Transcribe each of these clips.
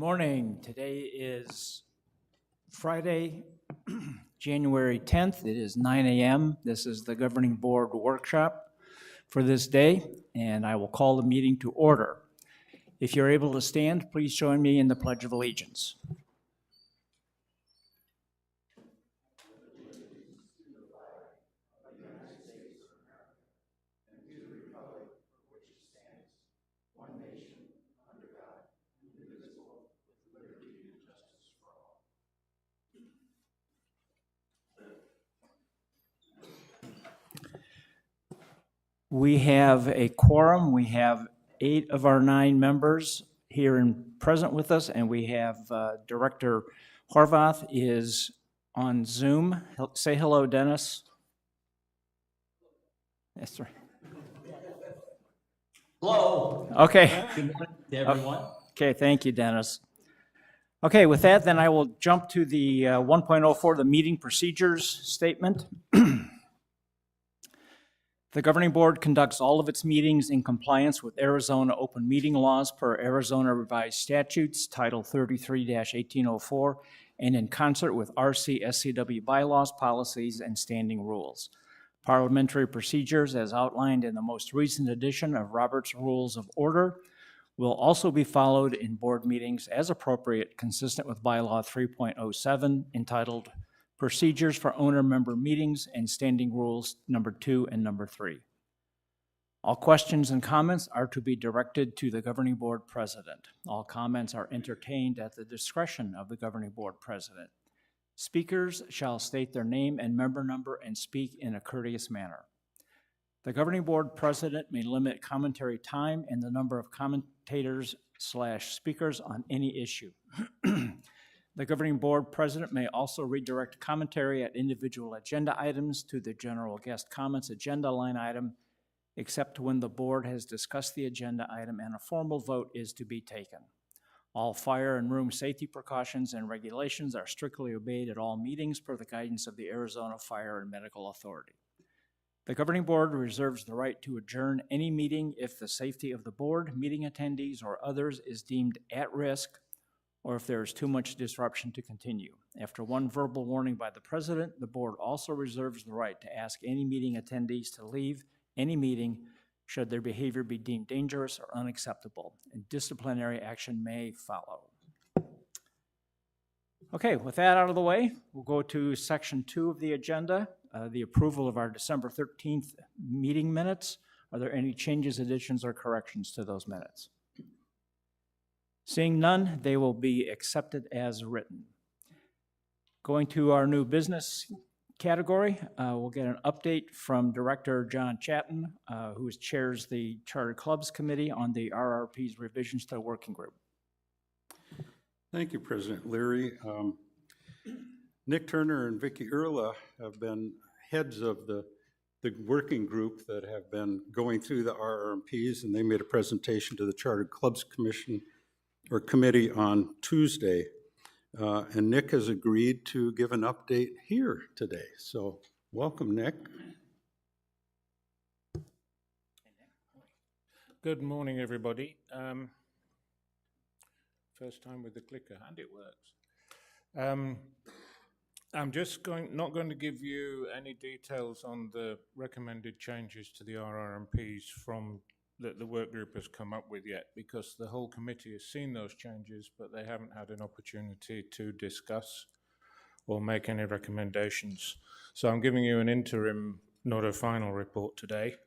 morning. Today is Friday, January 10th. It is 9 a.m. This is the Governing Board workshop for this day, and I will call the meeting to order. If you're able to stand, please join me in the Pledge of Allegiance. We have a quorum. We have 8 of our 9 members here and present with us, and we have Director Horvath is on Zoom. Say hello, Dennis. That's right. Hello. Okay. Good morning to everyone. Okay, thank you, Dennis. Okay, with that, then I will jump to the 1.04, the meeting procedures statement. The Governing Board conducts all of its meetings in compliance with Arizona open meeting laws per Arizona Revised Statutes, Title 33-1804, and in concert with RC-SCW bylaws, policies, and standing rules. Parliamentary procedures, as outlined in the most recent edition of Robert's Rules of Order, will also be followed in board meetings as appropriate, consistent with Bylaw 3.07, entitled Procedures for Owner-Member Meetings and Standing Rules Number 2 and Number 3. All questions and comments are to be directed to the Governing Board President. All comments are entertained at the discretion of the Governing Board President. Speakers shall state their name and member number and speak in a courteous manner. The Governing Board President may limit commentary time and the number of commentators/speakers on any issue. The Governing Board President may also redirect commentary at individual agenda items to the general guest comments agenda line item, except when the board has discussed the agenda item and a formal vote is to be taken. All fire and room safety precautions and regulations are strictly obeyed at all meetings per the guidance of the Arizona Fire and Medical Authority. The Governing Board reserves the right to adjourn any meeting if the safety of the board, meeting attendees, or others is deemed at risk, or if there is too much disruption to continue. After one verbal warning by the President, the board also reserves the right to ask any meeting attendees to leave any meeting should their behavior be deemed dangerous or unacceptable, and disciplinary action may follow. Okay, with that out of the way, we'll go to section 2 of the agenda, the approval of our December 13th meeting minutes. Are there any changes, additions, or corrections to those minutes? Seeing none, they will be accepted as written. Going to our new business category, we'll get an update from Director John Chatton, who chairs the Charter Clubs Committee on the RR&Ps revisions to the working group. Thank you, President Leary. Nick Turner and Vicki Erla have been heads of the working group that have been going through the RR&Ps, and they made a presentation to the Charter Clubs Committee on Tuesday. And Nick has agreed to give an update here today. So welcome, Nick. Good morning, everybody. First time with the clicker, and it works. I'm just not going to give you any details on the recommended changes to the RR&Ps from that the work group has come up with yet, because the whole committee has seen those changes, but they haven't had an opportunity to discuss or make any recommendations. So I'm giving you an interim, not a final report today.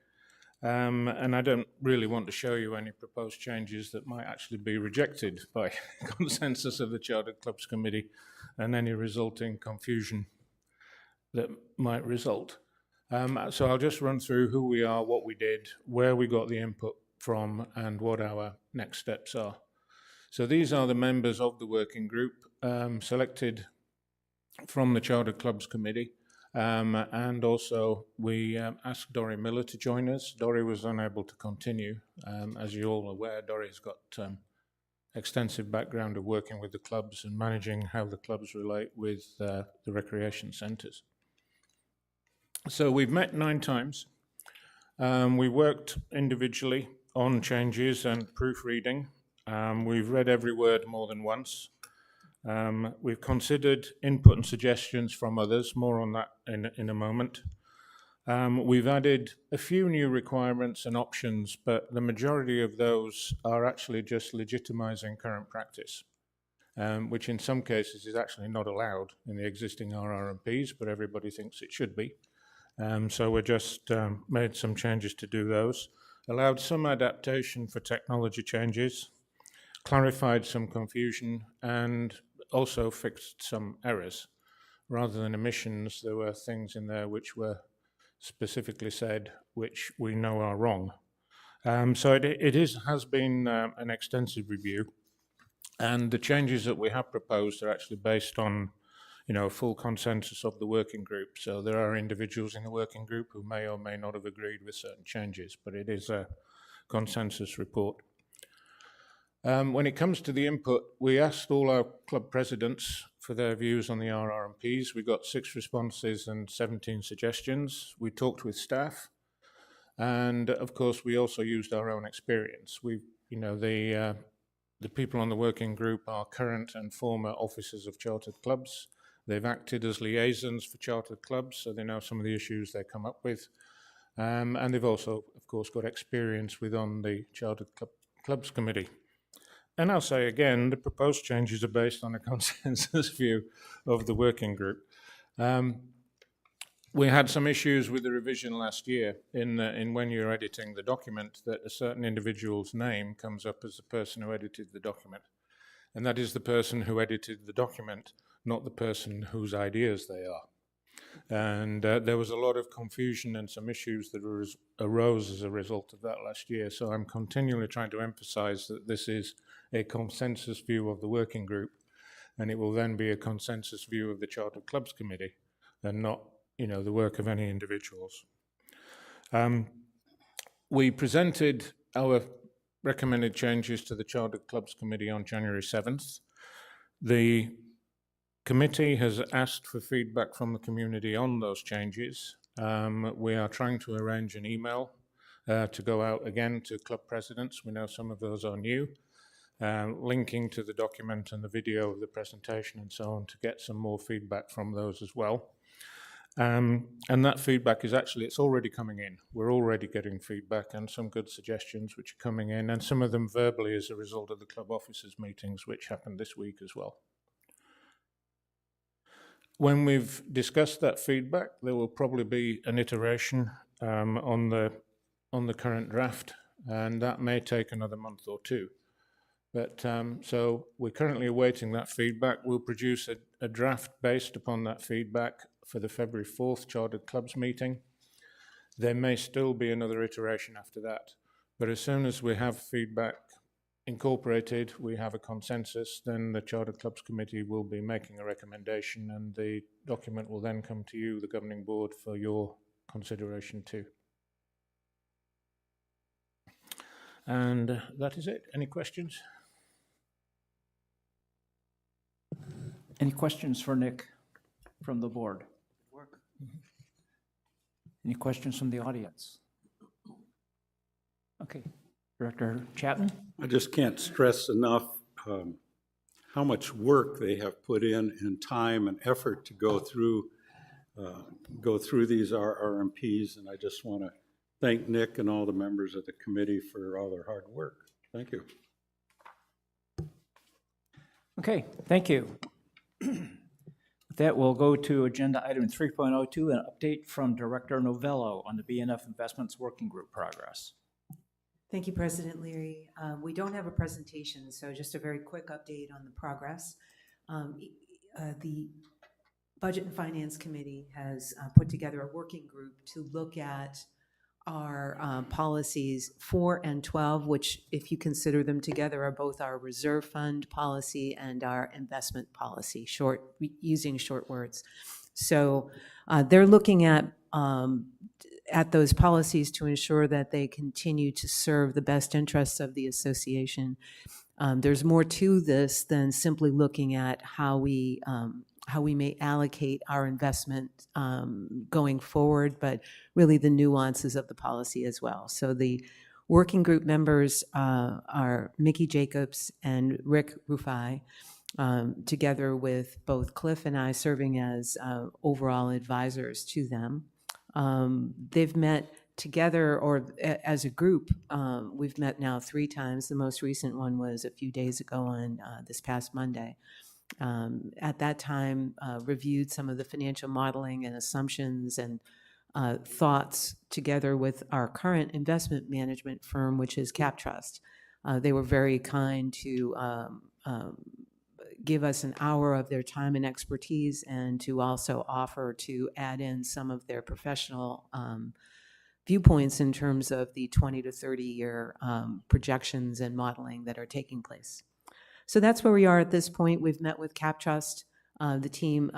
And I don't really want to show you any proposed changes that might actually be rejected by consensus of the Charter Clubs Committee and any resulting confusion that might result. So I'll just run through who we are, what we did, where we got the input from, and what our next steps are. So these are the members of the working group selected from the Charter Clubs Committee. And also we asked Dorrie Miller to join us. Dorrie was unable to continue. As you're all aware, Dorrie's got extensive background of working with the clubs and managing how the clubs relate with the recreation centres. So we've met 9 times. We worked individually on changes and proofreading. We've read every word more than once. We've considered input and suggestions from others, more on that in a moment. We've added a few new requirements and options, but the majority of those are actually just legitimizing current practice, which in some cases is actually not allowed in the existing RR&Ps, but everybody thinks it should be. So we just made some changes to do those, allowed some adaptation for technology changes, clarified some confusion, and also fixed some errors. Rather than omissions, there were things in there which were specifically said which we know are wrong. So it has been an extensive review, and the changes that we have proposed are actually based on full consensus of the working group. So there are individuals in the working group who may or may not have agreed with certain changes, but it is a consensus report. When it comes to the input, we asked all our club presidents for their views on the RR&Ps. We got 6 responses and 17 suggestions. We talked with staff, and of course we also used our own experience. The people on the working group are current and former officers of chartered clubs. They've acted as liaisons for chartered clubs, so they know some of the issues they come up with. And they've also, of course, got experience on the Chartered Clubs Committee. And I'll say again, the proposed changes are based on a consensus view of the working group. We had some issues with the revision last year in when you're editing the document that a certain individual's name comes up as the person who edited the document. And that is the person who edited the document, not the person whose ideas they are. And there was a lot of confusion and some issues that arose as a result of that last year. So I'm continually trying to emphasize that this is a consensus view of the working group, and it will then be a consensus view of the Chartered Clubs Committee, and not, the work of any individuals. We presented our recommended changes to the Chartered Clubs Committee on January 7th. The committee has asked for feedback from the community on those changes. We are trying to arrange an email to go out again to club presidents. We know some of those are new, linking to the document and the video of the presentation and so on, to get some more feedback from those as well. And that feedback is actually, it's already coming in. We're already getting feedback and some good suggestions which are coming in, and some of them verbally as a result of the club officers meetings, which happened this week as well. When we've discussed that feedback, there will probably be an iteration on the current draft, and that may take another month or two. But so we're currently awaiting that feedback. We'll produce a draft based upon that feedback for the February 4th Chartered Clubs meeting. There may still be another iteration after that, but as soon as we have feedback incorporated, we have a consensus, then the Chartered Clubs Committee will be making a recommendation, and the document will then come to you, the governing board, for your consideration too. And that is it. Any questions? Any questions for Nick from the board? Any questions from the audience? Okay, Director Chapman? I just can't stress enough how much work they have put in time and effort to go through these RR&Ps, and I just want to thank Nick and all the members of the committee for all their hard work. Thank you. Okay, thank you. With that, we'll go to agenda item 3.02, an update from Director Novello on the B&F Investments Working Group progress. Thank you, President Leary. We don't have a presentation, so just a very quick update on the progress. The Budget and Finance Committee has put together a working group to look at our policies 4 and 12, which, if you consider them together, are both our reserve fund policy and our investment policy, using short words. So they're looking at those policies to ensure that they continue to serve the best interests of the association. There's more to this than simply looking at how we may allocate our investment going forward, but really the nuances of the policy as well. So the Working group members are Mickey Jacobs and Rick Rufai, together with both Cliff and I serving as overall advisors to them. They've met together, or as a group, we've met now 3 times. The most recent one was a few days ago on this past Monday. At that time, reviewed some of the financial modeling and assumptions and thoughts together with our current investment management firm, which is CapTrust. They were very kind to give us an hour of their time and expertise, and to also offer to add in some of their professional viewpoints in terms of the 20 to 30 year projections and modeling that are taking place. So that's where we are at this point. We've met with CapTrust. The team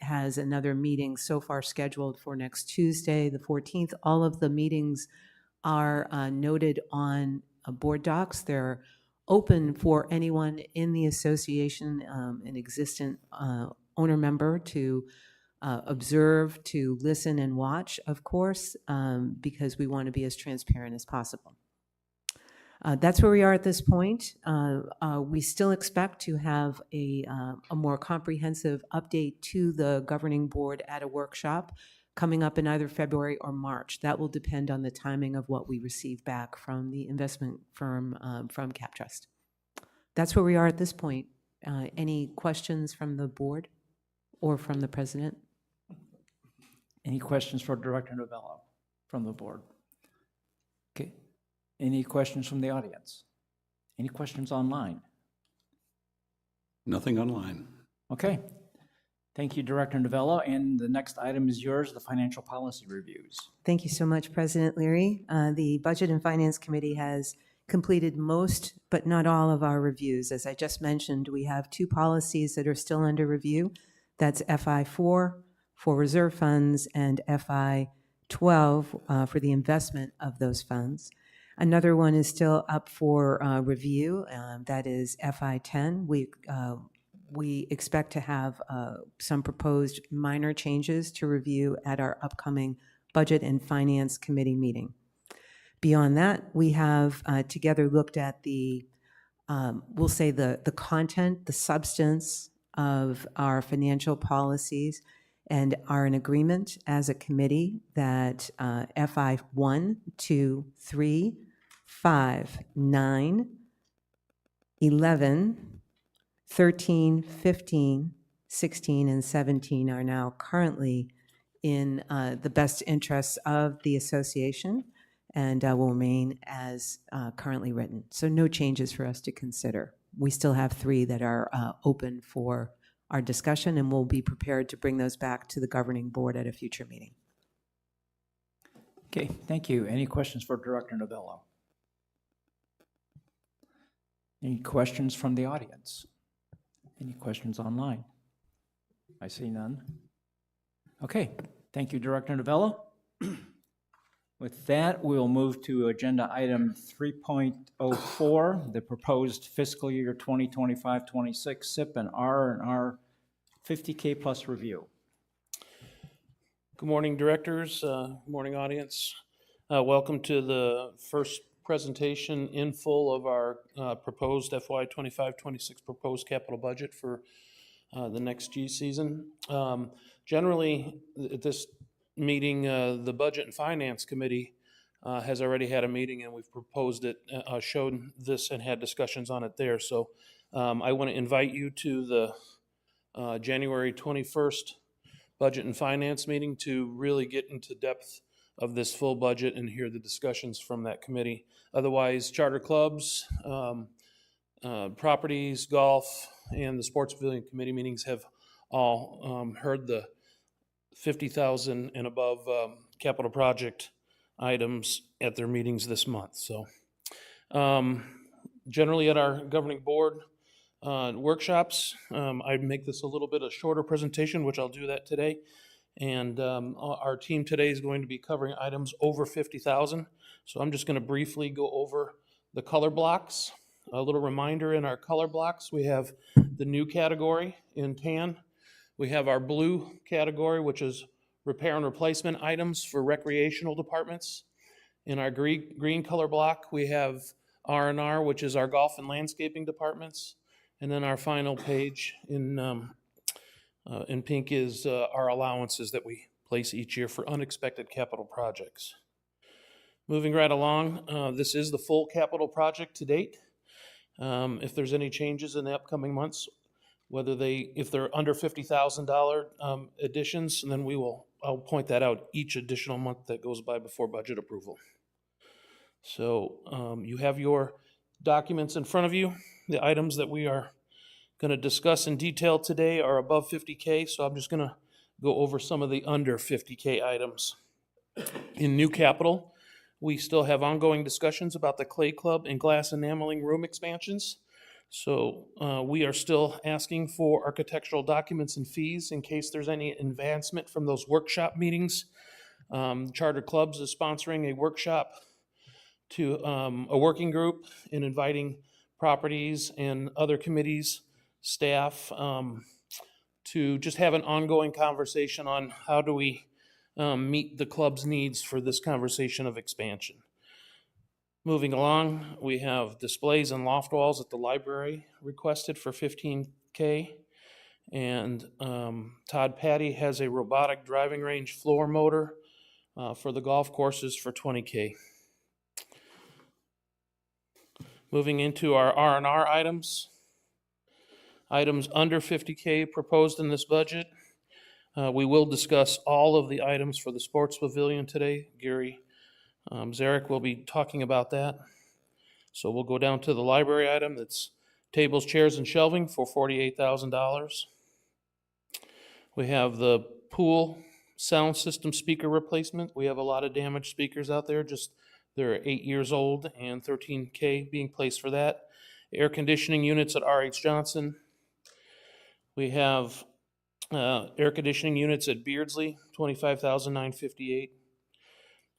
has another meeting so far scheduled for next Tuesday, the 14th. All of the meetings are noted on board docs. They're open for anyone in the association, an existent owner member, to observe, to listen and watch, of course, because we want to be as transparent as possible. That's where we are at this point. We still expect to have a more comprehensive update to the governing board at a workshop coming up in either February or March. That will depend on the timing of what we receive back from the investment firm from CapTrust. That's where we are at this point. Any questions from the board or from the president? Any questions for Director Novello from the board? Okay. Any questions from the audience? Any questions online? Nothing online. Okay. Thank you, Director Novello. And the next item is yours, the financial policy reviews. Thank you so much, President Leary. The Budget and Finance Committee has completed most, but not all, of our reviews. As I just mentioned, we have 2 policies that are still under review. That's FI4 for reserve funds and FI12 for the investment of those funds. Another one is still up for review. That is FI10. We expect to have some proposed minor changes to review at our upcoming Budget and Finance Committee meeting. Beyond that, we have together looked at the, we'll say the content, the substance of our financial policies, and are in agreement as a committee that FI 1, 2, 3, 5, 9, 11, 13, 15, 16, and 17 are now currently in the best interests of the association and will remain as currently written. So no changes for us to consider. We still have 3 that are open for our discussion, and we'll be prepared to bring those back to the governing board at a future meeting. Okay, thank you. Any questions for Director Novello? Any questions from the audience? Any questions online? I see none. Okay, thank you, Director Novello. With that, we'll move to agenda item 3.04, the proposed fiscal year 2025-26 CIP and R&R 50K plus review. Good morning, directors. Good morning, audience. Welcome to the first presentation in full of our proposed FY2025-26 proposed capital budget for the next G season. Generally, at this meeting, the Budget and Finance Committee has already had a meeting, and we've proposed it, showed this and had discussions on it there. So I want to invite you to the January 21st Budget and Finance meeting to really get into depth of this full budget and hear the discussions from that committee. Otherwise, charter clubs, properties, golf, and the Sports Pavilion Committee meetings have all heard the 50,000 and above capital project items at their meetings this month. So generally at our governing board workshops, I make this a little bit a shorter presentation, which I'll do that today. And our team today is going to be covering items over 50,000. So I'm just going to briefly go over the color blocks. A little reminder, in our color blocks, we have the new category in tan. We have our blue category, which is repair and replacement items for recreational departments. In our green color block, we have R&R, which is our golf and landscaping departments. And then our final page in pink is our allowances that we place each year for unexpected capital projects. Moving right along, this is the full capital project to date. If there's any changes in the upcoming months, if they're under $50,000 additions, then I'll point that out each additional month that goes by before budget approval. So you have your documents in front of you. The items that we are going to discuss in detail today are above 50K, so I'm just going to go over some of the under 50K items. In new capital, we still have ongoing discussions about the Clay Club and glass enameling room expansions. So we are still asking for architectural documents and fees in case there's any advancement from those workshop meetings. Charter Clubs is sponsoring a workshop to a working group and inviting properties and other committees, staff, to just have an ongoing conversation on how do we meet the club's needs for this conversation of expansion. Moving along, we have displays and loft walls at the library requested for $15K. And Todd Patty has a robotic driving range floor motor for the golf courses for $20K. Moving into our R&R items. Items under $50K proposed in this budget. We will discuss all of the items for the sports pavilion today. Gary Zarek will be talking about that. So we'll go down to the library item. That's tables, chairs, and shelving for $48,000. We have the pool sound system speaker replacement. We have a lot of damaged speakers out there. They're 8 years old, and $13K being placed for that. Air conditioning units at R.H. Johnson. We have air conditioning units at Beardsley, $25,958.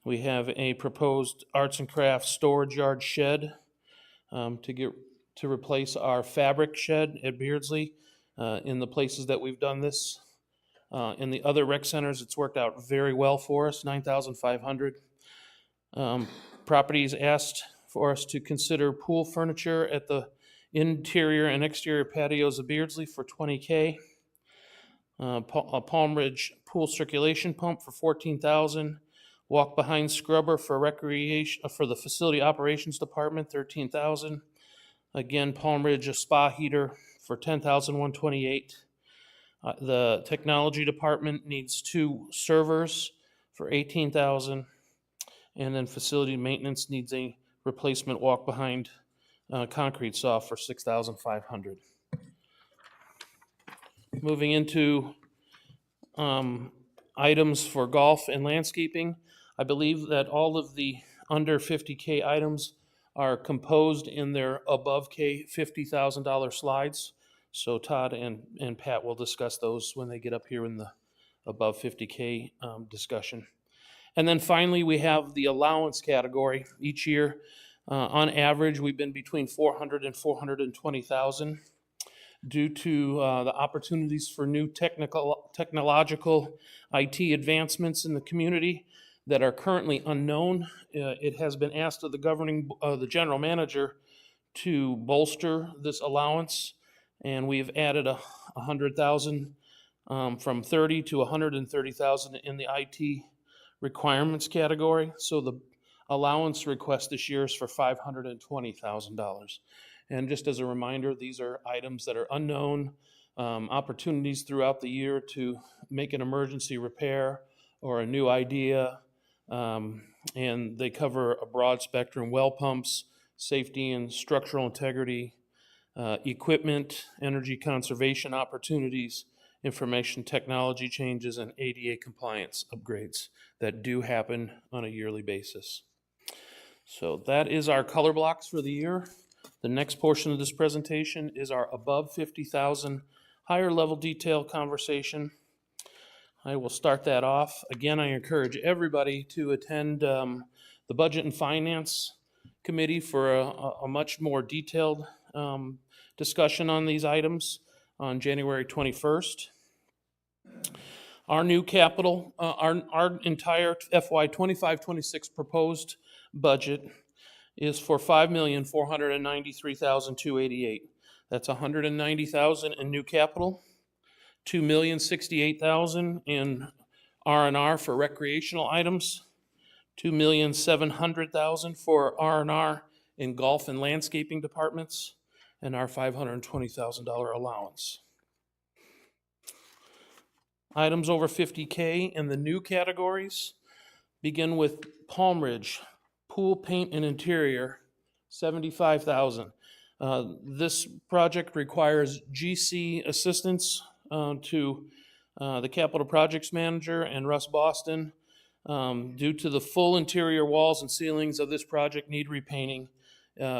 We have a proposed arts and crafts storage yard shed to replace our fabric shed at Beardsley. In the places that we've done this, in the other rec centers, it's worked out very well for us. $9,500. Properties asked for us to consider pool furniture at the interior and exterior patios of Beardsley for $20K. A Palm Ridge pool circulation pump for $14,000. Walk behind scrubber for recreation for the facility operations department, $13,000. Again, Palm Ridge a spa heater for $10,128. The technology department needs 2 servers for $18,000. And then facility maintenance needs a replacement walk behind concrete saw for $6,500. Moving into items for golf and landscaping, I believe that all of the under 50K items are composed in their above K $50,000 slides. So Todd and Pat will discuss those when they get up here in the above 50K discussion. And then finally, we have the allowance category. Each year, on average, we've been between $400,000 and $420,000 due to the opportunities for new technological IT advancements in the community that are currently unknown. It has been asked of the general manager to bolster this allowance, and we've added $100,000 from $30,000 to $130,000 in the IT requirements category. So the allowance request this year is for $520,000. And just as a reminder, these are items that are unknown, opportunities throughout the year to make an emergency repair or a new idea. And they cover a broad spectrum: well pumps, safety and structural integrity, equipment, energy conservation opportunities, information technology changes, and ADA compliance upgrades that do happen on a yearly basis. So that is our color blocks for the year. The next portion of this presentation is our above 50,000 higher level detail conversation. I will start that off. Again, I encourage everybody to attend the Budget and Finance Committee for a much more detailed discussion on these items on January 21st. Our new capital, our entire FY25-26 proposed budget is for $5,493,288. That's $190,000 in new capital, $2,068,000 in R&R for recreational items, $2,700,000 for R&R in golf and landscaping departments, and our $520,000 allowance. Items over $50K in the new categories begin with Palm Ridge, pool paint and interior, $75,000. This project requires GC assistance to the capital projects manager and Russ Boston. Due to the full interior walls and ceilings of this project need repainting,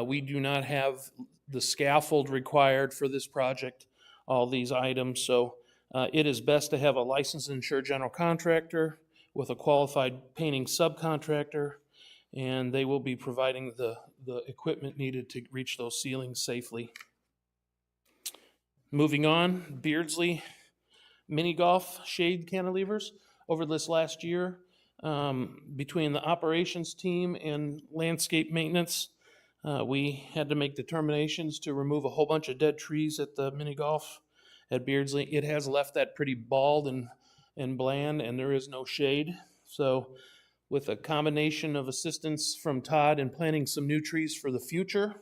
we do not have the scaffold required for this project, all these items. So it is best to have a licensed and insured general contractor with a qualified painting subcontractor, and they will be providing the equipment needed to reach those ceilings safely. Moving on, Beardsley mini golf shade cantilevers. Over this last year, between the operations team and landscape maintenance, we had to make determinations to remove a whole bunch of dead trees at the mini golf at Beardsley. It has left that pretty bald and bland, and there is no shade. So with a combination of assistance from Todd and planting some new trees for the future,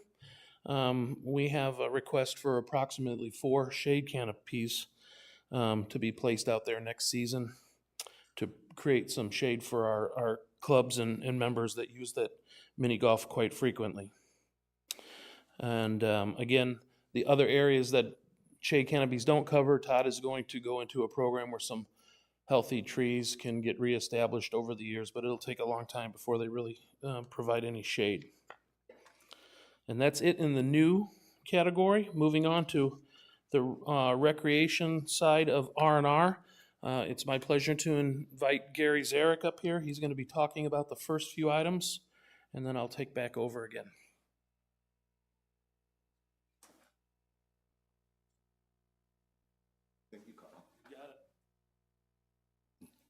we have a request for approximately 4 shade canopies to be placed out there next season to create some shade for our clubs and members that use that mini golf quite frequently. And again, the other areas that shade canopies don't cover, Todd is going to go into a program where some healthy trees can get reestablished over the years, but it'll take a long time before they really provide any shade. And that's it in the new category. Moving on to the recreation side of R&R. It's my pleasure to invite Gary Zarek up here. He's going to be talking about the first few items, and then I'll take back over again.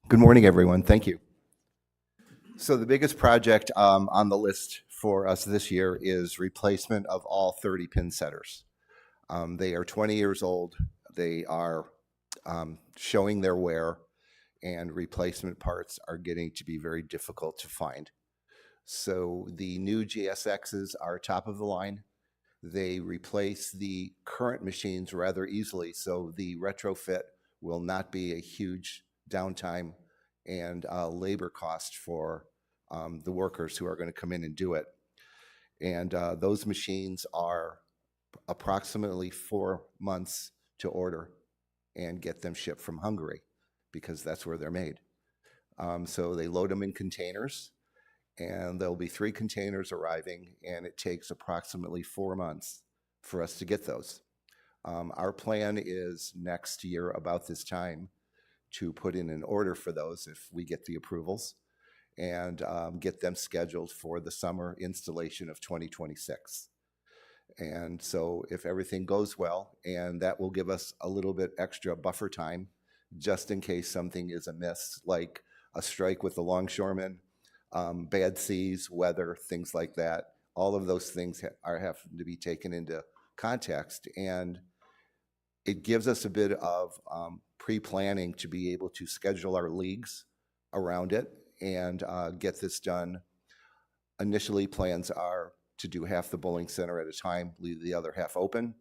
Good morning, everyone. Thank you. So the biggest project on the list for us this year is replacement of all 30-pin setters. They are 20 years old. They are showing their wear, and replacement parts are getting to be very difficult to find. So the new GSXs are top of the line. They replace the current machines rather easily, so the retrofit will not be a huge downtime and labor cost for the workers who are going to come in and do it. And those machines are approximately 4 months to order and get them shipped from Hungary, because that's where they're made. So they load them in containers, and there'll be 3 containers arriving, and it takes approximately 4 months for us to get those. Our plan is next year about this time to put in an order for those if we get the approvals, and get them scheduled for the summer installation of 2026. And so if everything goes well, and that will give us a little bit extra buffer time just in case something is amiss, like a strike with the longshoremen, bad seas, weather, things like that. All of those things have to be taken into context, and it gives us a bit of pre-planning to be able to schedule our leagues around it and get this done. Initially, plans are to do half the bowling center at a time, leave the other half open,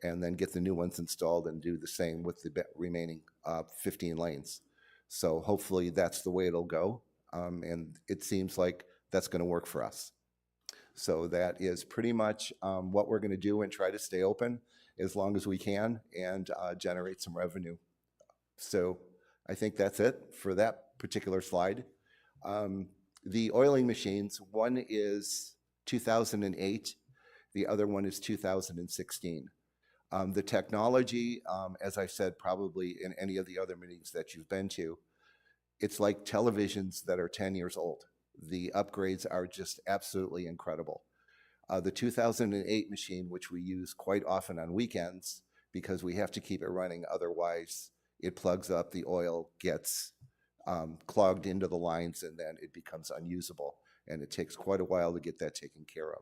and then get the new ones installed and do the same with the remaining 15 lanes. So hopefully that's the way it'll go, and it seems like that's going to work for us. So that is pretty much what we're going to do, and try to stay open as long as we can and generate some revenue. So I think that's it for that particular slide. The oiling machines, one is 2008, the other one is 2016. The technology, as I said, probably in any of the other meetings that you've been to, it's like televisions that are 10 years old. The upgrades are just absolutely incredible. The 2008 machine, which we use quite often on weekends because we have to keep it running, otherwise it plugs up, the oil gets clogged into the lines, and then it becomes unusable. and it takes quite a while to get that taken care of.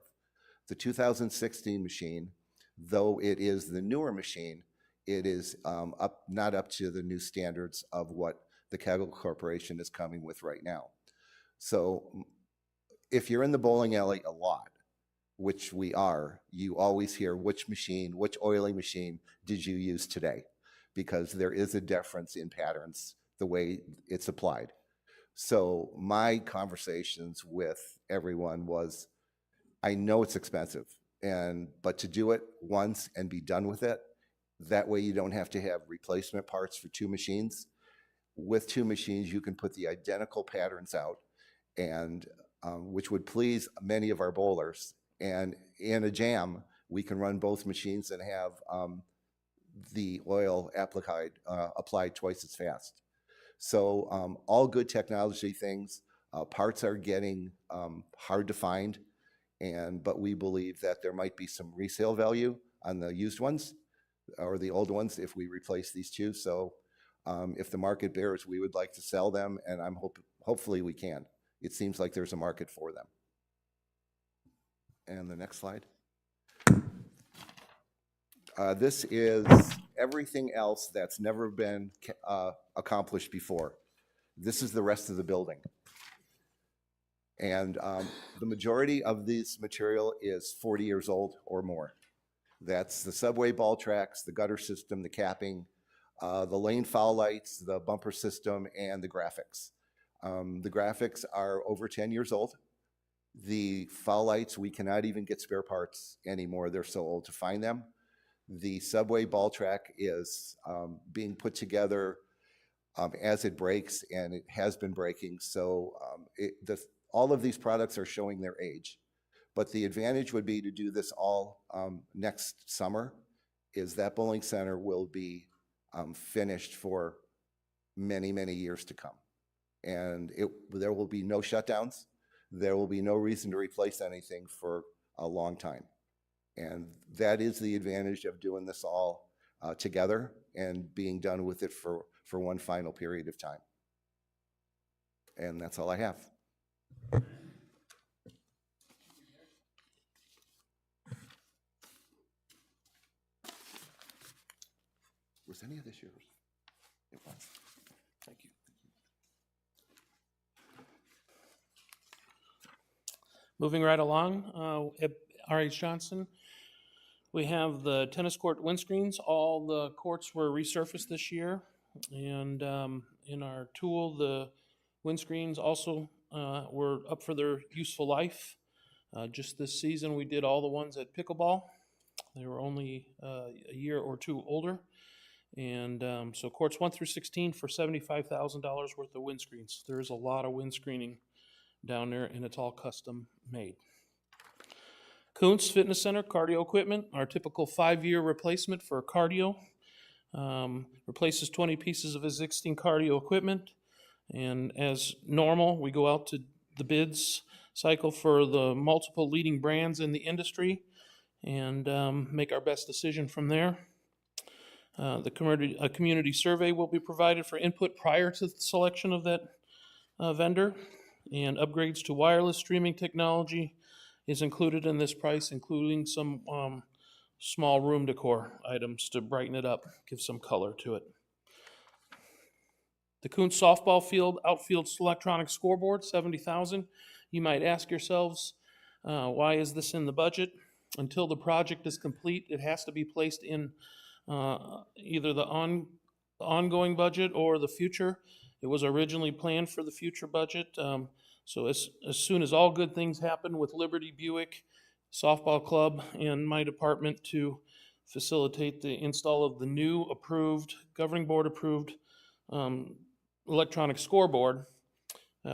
The 2016 machine, though it is the newer machine, it is not up to the new standards of what the Kegel Corporation is coming with right now. So if you're in the bowling alley a lot, which we are, you always hear which oiling machine did you use today? Because there is a difference in patterns, the way it's applied. So my conversations with everyone was, I know it's expensive, but to do it once and be done with it, that way you don't have to have replacement parts for 2 machines. With 2 machines, you can put the identical patterns out, and which would please many of our bowlers. And in a jam, we can run both machines and have the oil applied twice as fast. So all good technology things. Parts are getting hard to find, but we believe that there might be some resale value on the used ones or the old ones if we replace these 2. So if the market bears, we would like to sell them, and hopefully we can. It seems like there's a market for them. And the next slide. This is everything else that's never been accomplished before. This is the rest of the building. And the majority of this material is 40 years old or more. That's the subway ball tracks, the gutter system, the capping, the lane foul lights, the bumper system, and the graphics. The graphics are over 10 years old. The foul lights, we cannot even get spare parts anymore. They're so old to find them. The subway ball track is being put together as it breaks, and it has been breaking. So all of these products are showing their age. But the advantage would be to do this all next summer, is that bowling center will be finished for many, many years to come. And there will be no shutdowns. There will be no reason to replace anything for a long time. And that is the advantage of doing this all together and being done with it for one final period of time. And that's all I have. Was any of this yours? It was. Thank you. Moving right along, R.H. Johnson, we have the tennis court windscreens. All the courts were resurfaced this year. And in our tool, the windscreens also were up for their useful life. Just this season, we did all the ones at pickleball. They were only a year or 2 older. And so courts 1 through 16 for $75,000 worth of windscreens. There's a lot of windscreening down there, and it's all custom made. Kuntz Fitness Center cardio equipment, our typical 5-year replacement for cardio. Replaces 20 pieces of existing cardio equipment. And as normal, we go out to the bids cycle for the multiple leading brands in the industry and make our best decision from there. A community survey will be provided for input prior to the selection of that vendor, and upgrades to wireless streaming technology is included in this price, including some small room decor items to brighten it up, give some color to it. The Kuntz softball field outfield electronic scoreboard, $70,000. You might ask yourselves, why is this in the budget? Until the project is complete, it has to be placed in either the ongoing budget or the future. It was originally planned for the future budget. So as soon as all good things happen with Liberty Buick Softball Club and my department to facilitate the install of the new approved, governing board approved electronic scoreboard,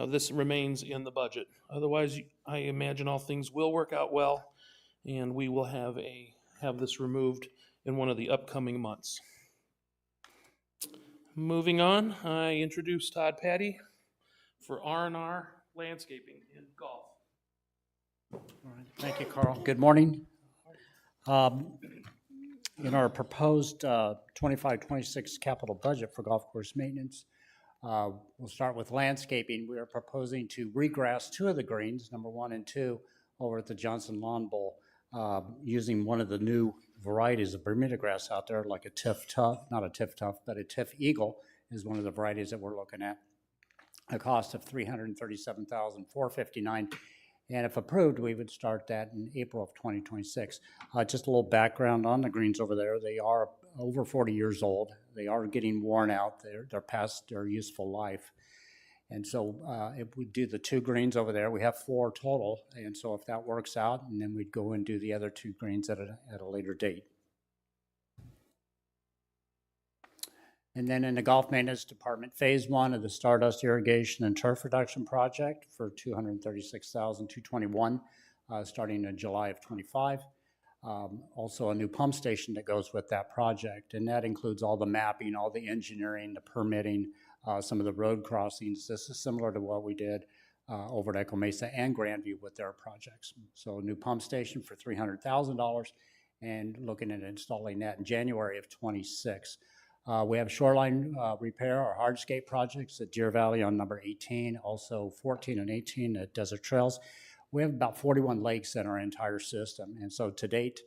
this remains in the budget. Otherwise, I imagine all things will work out well, and we will have this removed in one of the upcoming months. Moving on, I introduce Todd Patty for R&R Landscaping in Golf. All right. Thank you, Carl. Good morning. In our proposed 25-26 capital budget for golf course maintenance, We'll start with landscaping. We are proposing to regrass 2 of the greens, number 1 and 2, over at the Johnson Lawn Bowl, using one of the new varieties of Bermuda grass out there, like a Tiff Tuff, not a Tiff Tuff, but a Tiff Eagle is one of the varieties that we're looking at. A cost of $337,459. And if approved, we would start that in April of 2026. Just a little background on the greens over there. They are over 40 years old. They are getting worn out. They're past their useful life. And so if we do the 2 greens over there, we have 4 total. And so if that works out, and then we'd go and do the other 2 greens at a later date. And then in the golf maintenance department, phase 1 of the Stardust irrigation and turf reduction project for $236,221, starting in July of 25. Also a new pump station that goes with that project, and that includes all the mapping, all the engineering, the permitting, some of the road crossings. This is similar to what we did over at Echo Mesa and Grandview with their projects. So a new pump station for $300,000, and looking at installing that in January of 26. We have shoreline repair or hardscape projects at Deer Valley on number 18, also 14 and 18 at Desert Trails. We have about 41 lakes in our entire system, and so to date,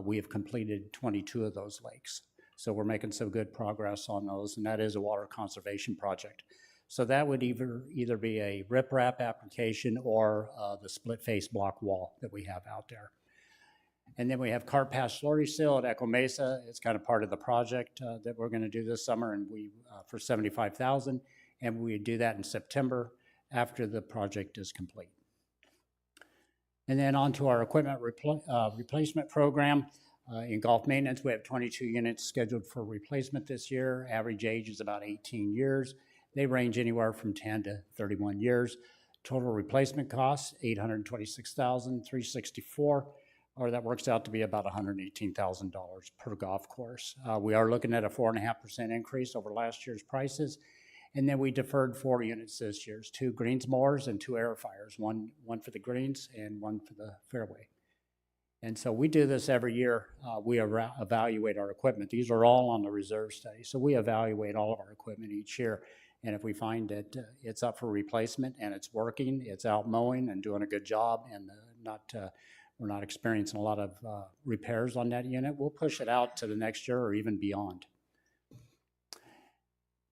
we have completed 22 of those lakes. So we're making some good progress on those, and that is a water conservation project. So that would either be a riprap application or the split face block wall that we have out there. And then we have cart path slurry seal at Echo Mesa. It's kind of part of the project that we're going to do this summer, and we for $75,000, and we do that in September after the project is complete. And then on to our equipment replacement program. In golf maintenance, we have 22 units scheduled for replacement this year. Average age is about 18 years. They range anywhere from 10 to 31 years. Total replacement costs, $826,364. Or that works out to be about $118,000 per golf course. We are looking at a 4.5% increase over last year's prices. And then we deferred 4 units this year, 2 greens mowers and 2 aerifiers, one for the greens and 1 for the fairway. And so we do this every year. We evaluate our equipment. These are all on the reserve study. So we evaluate all of our equipment each year. And if we find that it's up for replacement and it's working, it's out mowing and doing a good job, and we're not experiencing a lot of repairs on that unit, we'll push it out to the next year or even beyond.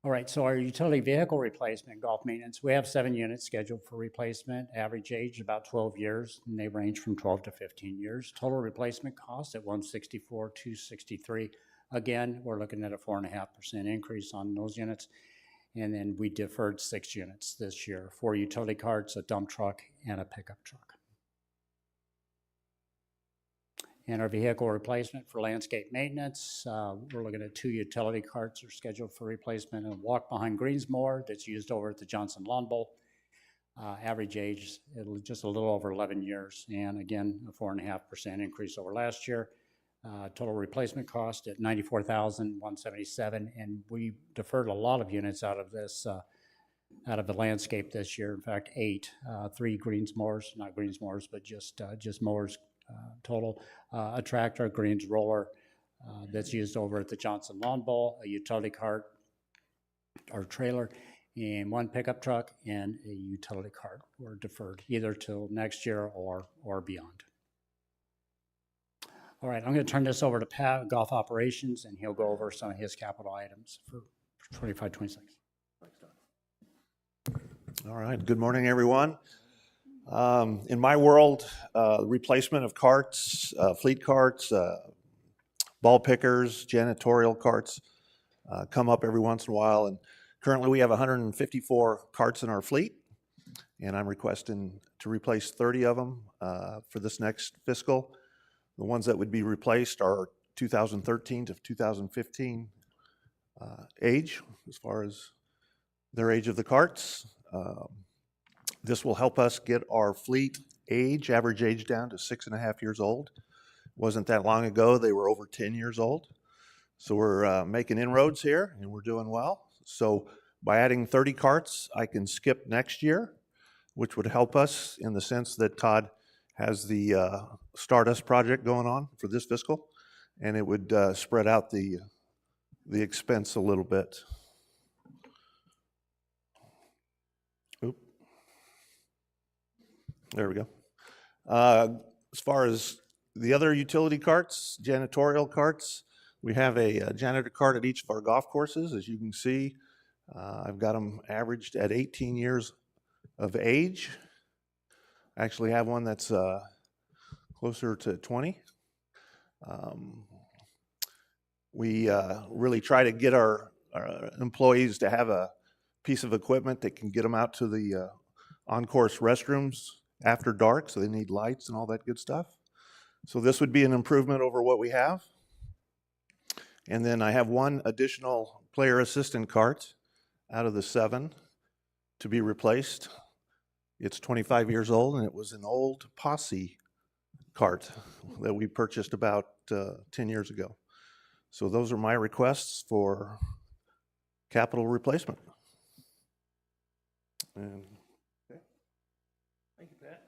All right, so our utility vehicle replacement, golf maintenance, we have 7 units scheduled for replacement. Average age about 12 years, and they range from 12 to 15 years. Total replacement cost at $164,263. Again, we're looking at a 4.5% increase on those units. And then we deferred 6 units this year, 4 utility carts, a dump truck, and a pickup truck. And our vehicle replacement for landscape maintenance, we're looking at 2 utility carts are scheduled for replacement, and a walk-behind greens mower that's used over at the Johnson Lawn Bowl. Average age, just a little over 11 years, and again, a 4.5% increase over last year. Total replacement cost at $94,177, and we deferred a lot of units out of this, out of the landscape this year. In fact, 8, 3 greens mowers, not greens mowers, but just mowers. Total, a tractor, a greens roller that's used over at the Johnson Lawn Bowl, a utility cart or trailer, and 1 pickup truck and a utility cart were deferred either till next year or beyond. All right, I'm going to turn this over to Pat, Golf Operations, and he'll go over some of his capital items for 25-26. All right, good morning, everyone. In my world, replacement of carts, fleet carts, ball pickers, janitorial carts come up every once in a while. And currently we have 154 carts in our fleet, and I'm requesting to replace 30 of them for this next fiscal. The ones that would be replaced are 2013 to 2015 age, as far as their age of the carts. This will help us get our fleet age, average age, down to 6.5 years old. Wasn't that long ago, they were over 10 years old. So we're making inroads here, and we're doing well. So by adding 30 carts, I can skip next year, which would help us in the sense that Todd has the Stardust project going on for this fiscal, and it would spread out the expense a little bit. Oop. There we go. As far as the other utility carts, janitorial carts, we have a janitor cart at each of our golf courses. As you can see, I've got them averaged at 18 years of age. I actually have one that's closer to 20. We really try to get our employees to have a piece of equipment that can get them out to the on-course restrooms after dark, so they need lights and all that good stuff. So this would be an improvement over what we have. And then I have one additional player assistant cart out of the 7 to be replaced. It's 25 years old, and it was an old posse cart that we purchased about 10 years ago. So those are my requests for capital replacement. And Thank you, Pat.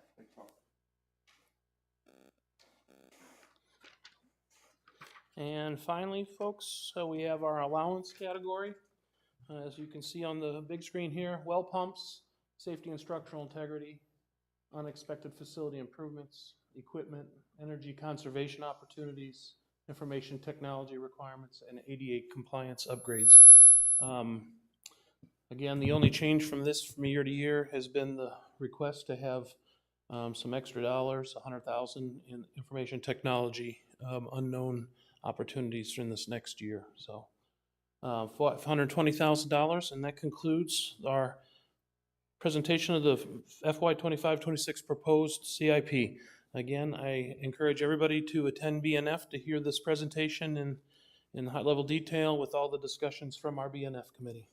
And finally, folks, we have our allowance category. As you can see on the big screen here, well pumps, safety and structural integrity, unexpected facility improvements, equipment, energy conservation opportunities, information technology requirements, and ADA compliance upgrades. Again, the only change from this from year to year has been the request to have some extra dollars, $100,000 in information technology, unknown opportunities in this next year. So $120,000, and that concludes our presentation of the FY2025-26 proposed CIP. Again, I encourage everybody to attend B&F to hear this presentation in high-level detail with all the discussions from our B&F committee.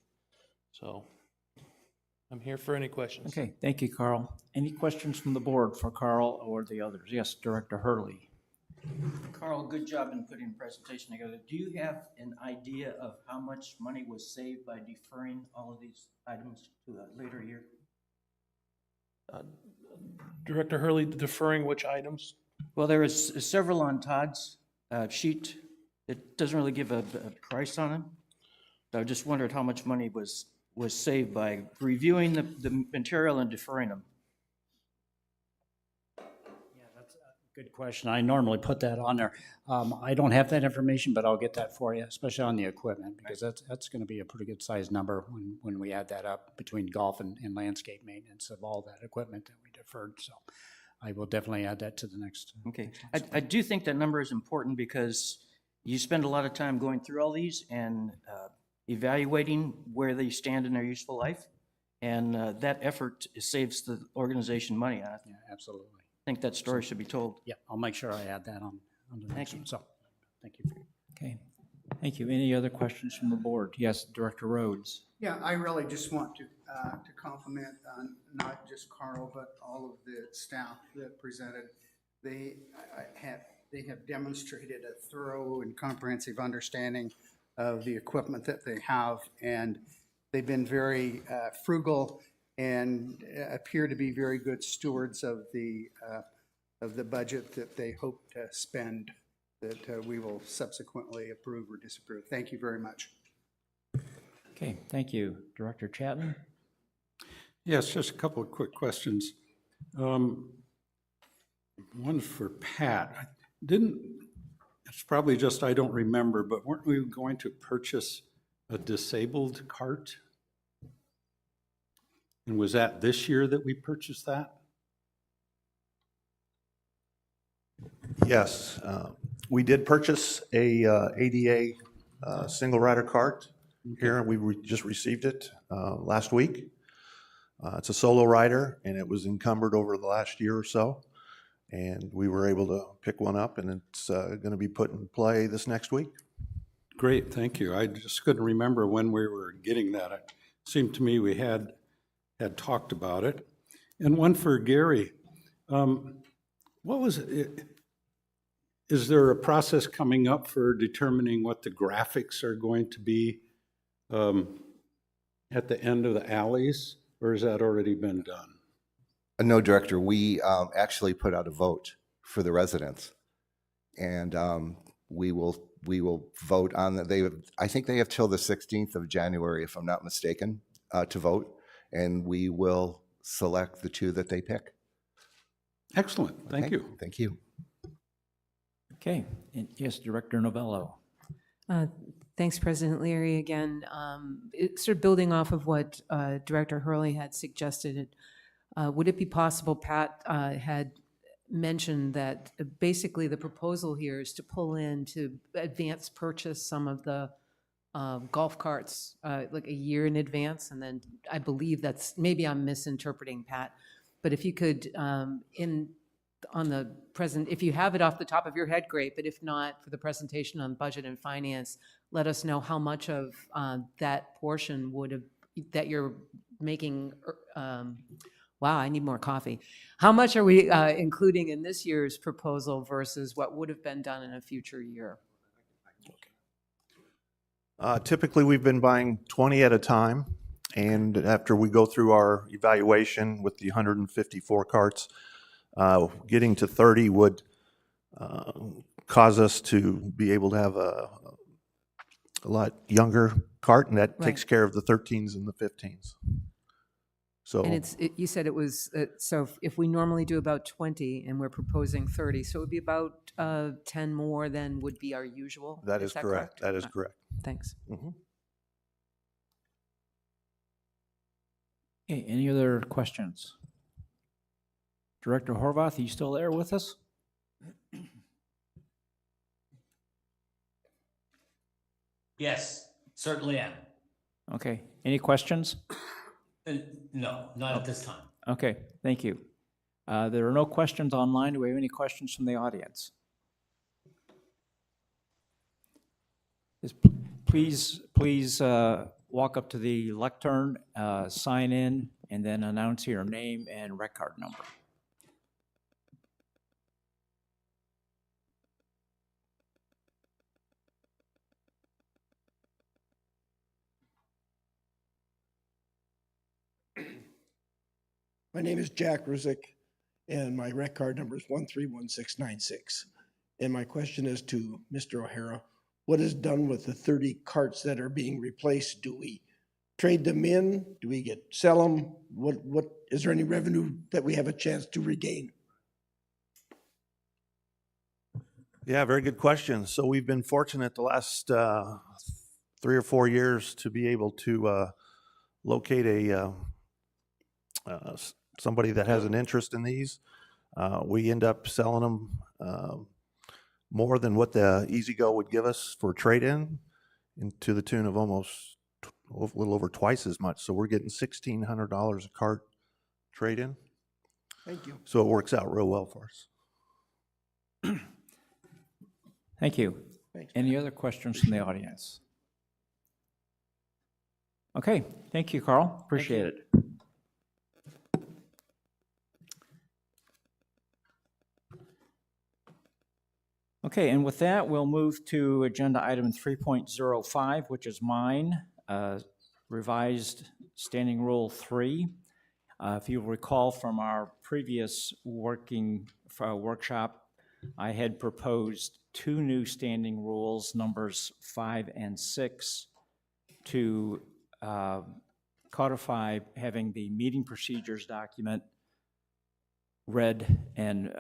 So I'm here for any questions. Okay, thank you, Carl. Any questions from the board for Carl or the others? Yes, Director Hurley. Carl, good job in putting the presentation together. Do you have an idea of how much money was saved by deferring all of these items to a later year? Director Hurley, deferring which items? Well, there is several on Todd's sheet. It doesn't really give a price on them. So I just wondered how much money was saved by reviewing the material and deferring them. Yeah, that's a good question. I normally put that on there. I don't have that information, but I'll get that for you, especially on the equipment, because that's going to be a pretty good sized number when we add that up between golf and landscape maintenance of all that equipment that we deferred. So I will definitely add that to the next. Okay. I do think that number is important because you spend a lot of time going through all these and evaluating where they stand in their useful life. And that effort saves the organization money. I Yeah, absolutely. think that story should be told. Yeah, I'll make sure I add that on the next one. So, thank you. Okay, thank you. Any other questions from the board? Yes, Director Rhodes. Yeah, I really just want to compliment not just Carl, but all of the staff that presented. They have demonstrated a thorough and comprehensive understanding of the equipment that they have, and they've been very frugal and appear to be very good stewards of the budget that they hope to spend, that we will subsequently approve or disapprove. Thank you very much. Okay, thank you. Director Chapman? Yes, just a couple of quick questions. One for Pat. It's probably just I don't remember, but weren't we going to purchase a disabled cart? And was that this year that we purchased that? yes, we did purchase a ADA single rider cart here. We just received it last week. It's a solo rider, and it was encumbered over the last year or so. And we were able to pick one up, and it's going to be put in play this next week. Great, thank you. I just couldn't remember when we were getting that. It seemed to me we had talked about it. And one for Gary. What was it? Is there a process coming up for determining what the graphics are going to be at the end of the alleys, or has that already been done? No, Director, we actually put out a vote for the residents, and we will vote on that. I think they have till the 16th of January, if I'm not mistaken, to vote, and we will select the two that they pick. Excellent, thank Okay? you. Thank you. Okay, and yes, Director Novello. Thanks, President Leary. Again, sort of building off of what Director Hurley had suggested, would it be possible, Pat had mentioned that basically the proposal here is to pull in to advance purchase some of the golf carts like a year in advance, and then I believe that's, maybe I'm misinterpreting, Pat, but if you could, on the present, if you have it off the top of your head, great, but if not, for the presentation on budget and finance, let us know how much of that portion would have, that you're making, wow, I need more coffee. How much are we including in this year's proposal versus what would have been done in a future year? Typically, we've been buying 20 at a time, and after we go through our evaluation with the 154 carts, getting to 30 would cause us to be able to have a lot younger cart, and that takes care of the 13s and the 15s. So, And you said it was, so if we normally do about 20 and we're proposing 30, so it would be about 10 more than would be our usual? that is correct. That is correct. Thanks. Mhm. Okay, any other questions? Director Horvath, are you still there with us? Yes, certainly am. Okay, any questions? No, not at this time. Okay, thank you. There are no questions online. Do we have any questions from the audience? Please walk up to the lectern, sign in, and then announce your name and rec card number. My name is Jack Ruzick, and my rec card number is 131696. And my question is to Mr. O'Hara, what is done with the 30 carts that are being replaced? Do we trade them in? Do we sell them? What is there any revenue that we have a chance to regain? Yeah, very good question. So we've been fortunate the last 3 or 4 years to be able to locate somebody that has an interest in these. We end up selling them more than what the Easy Go would give us for trade-in, to the tune of almost a little over twice as much. So we're getting $1,600 a cart trade-in. Thank you. So it works out real well for us. Thank you. Thanks. Any other questions from the audience? Okay, thank you, Carl. Appreciate it. Okay, and with that, we'll move to agenda item 3.05, which is mine, revised Standing Rule 3. If you recall from our previous workshop, I had proposed 2 new standing rules, numbers 5 and 6, to codify having the meeting procedures document read and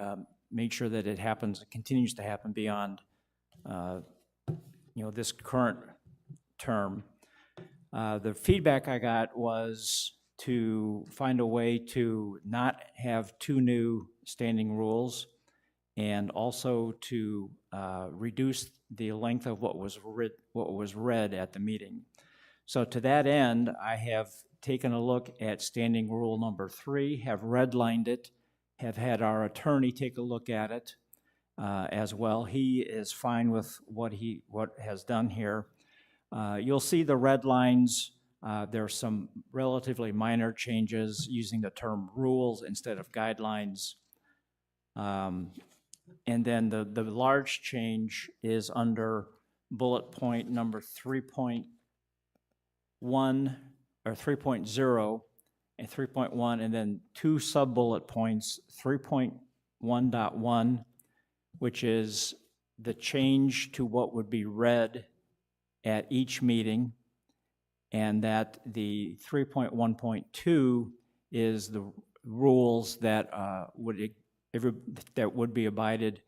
make sure that it happens, it continues to happen beyond, this current term. The feedback I got was to find a way to not have 2 new standing rules, and also to reduce the length of what was read at the meeting. So to that end, I have taken a look at standing rule number 3, have redlined it, have had our attorney take a look at it as well. He is fine with what has done here. You'll see the red lines. There are some relatively minor changes using the term rules instead of guidelines. And then the large change is under bullet point number 3.1 or 3.0 and 3.1, and then 2 sub-bullet points, 3.1.1, which is the change to what would be read at each meeting, and that the 3.1.2 is the rules that would be abided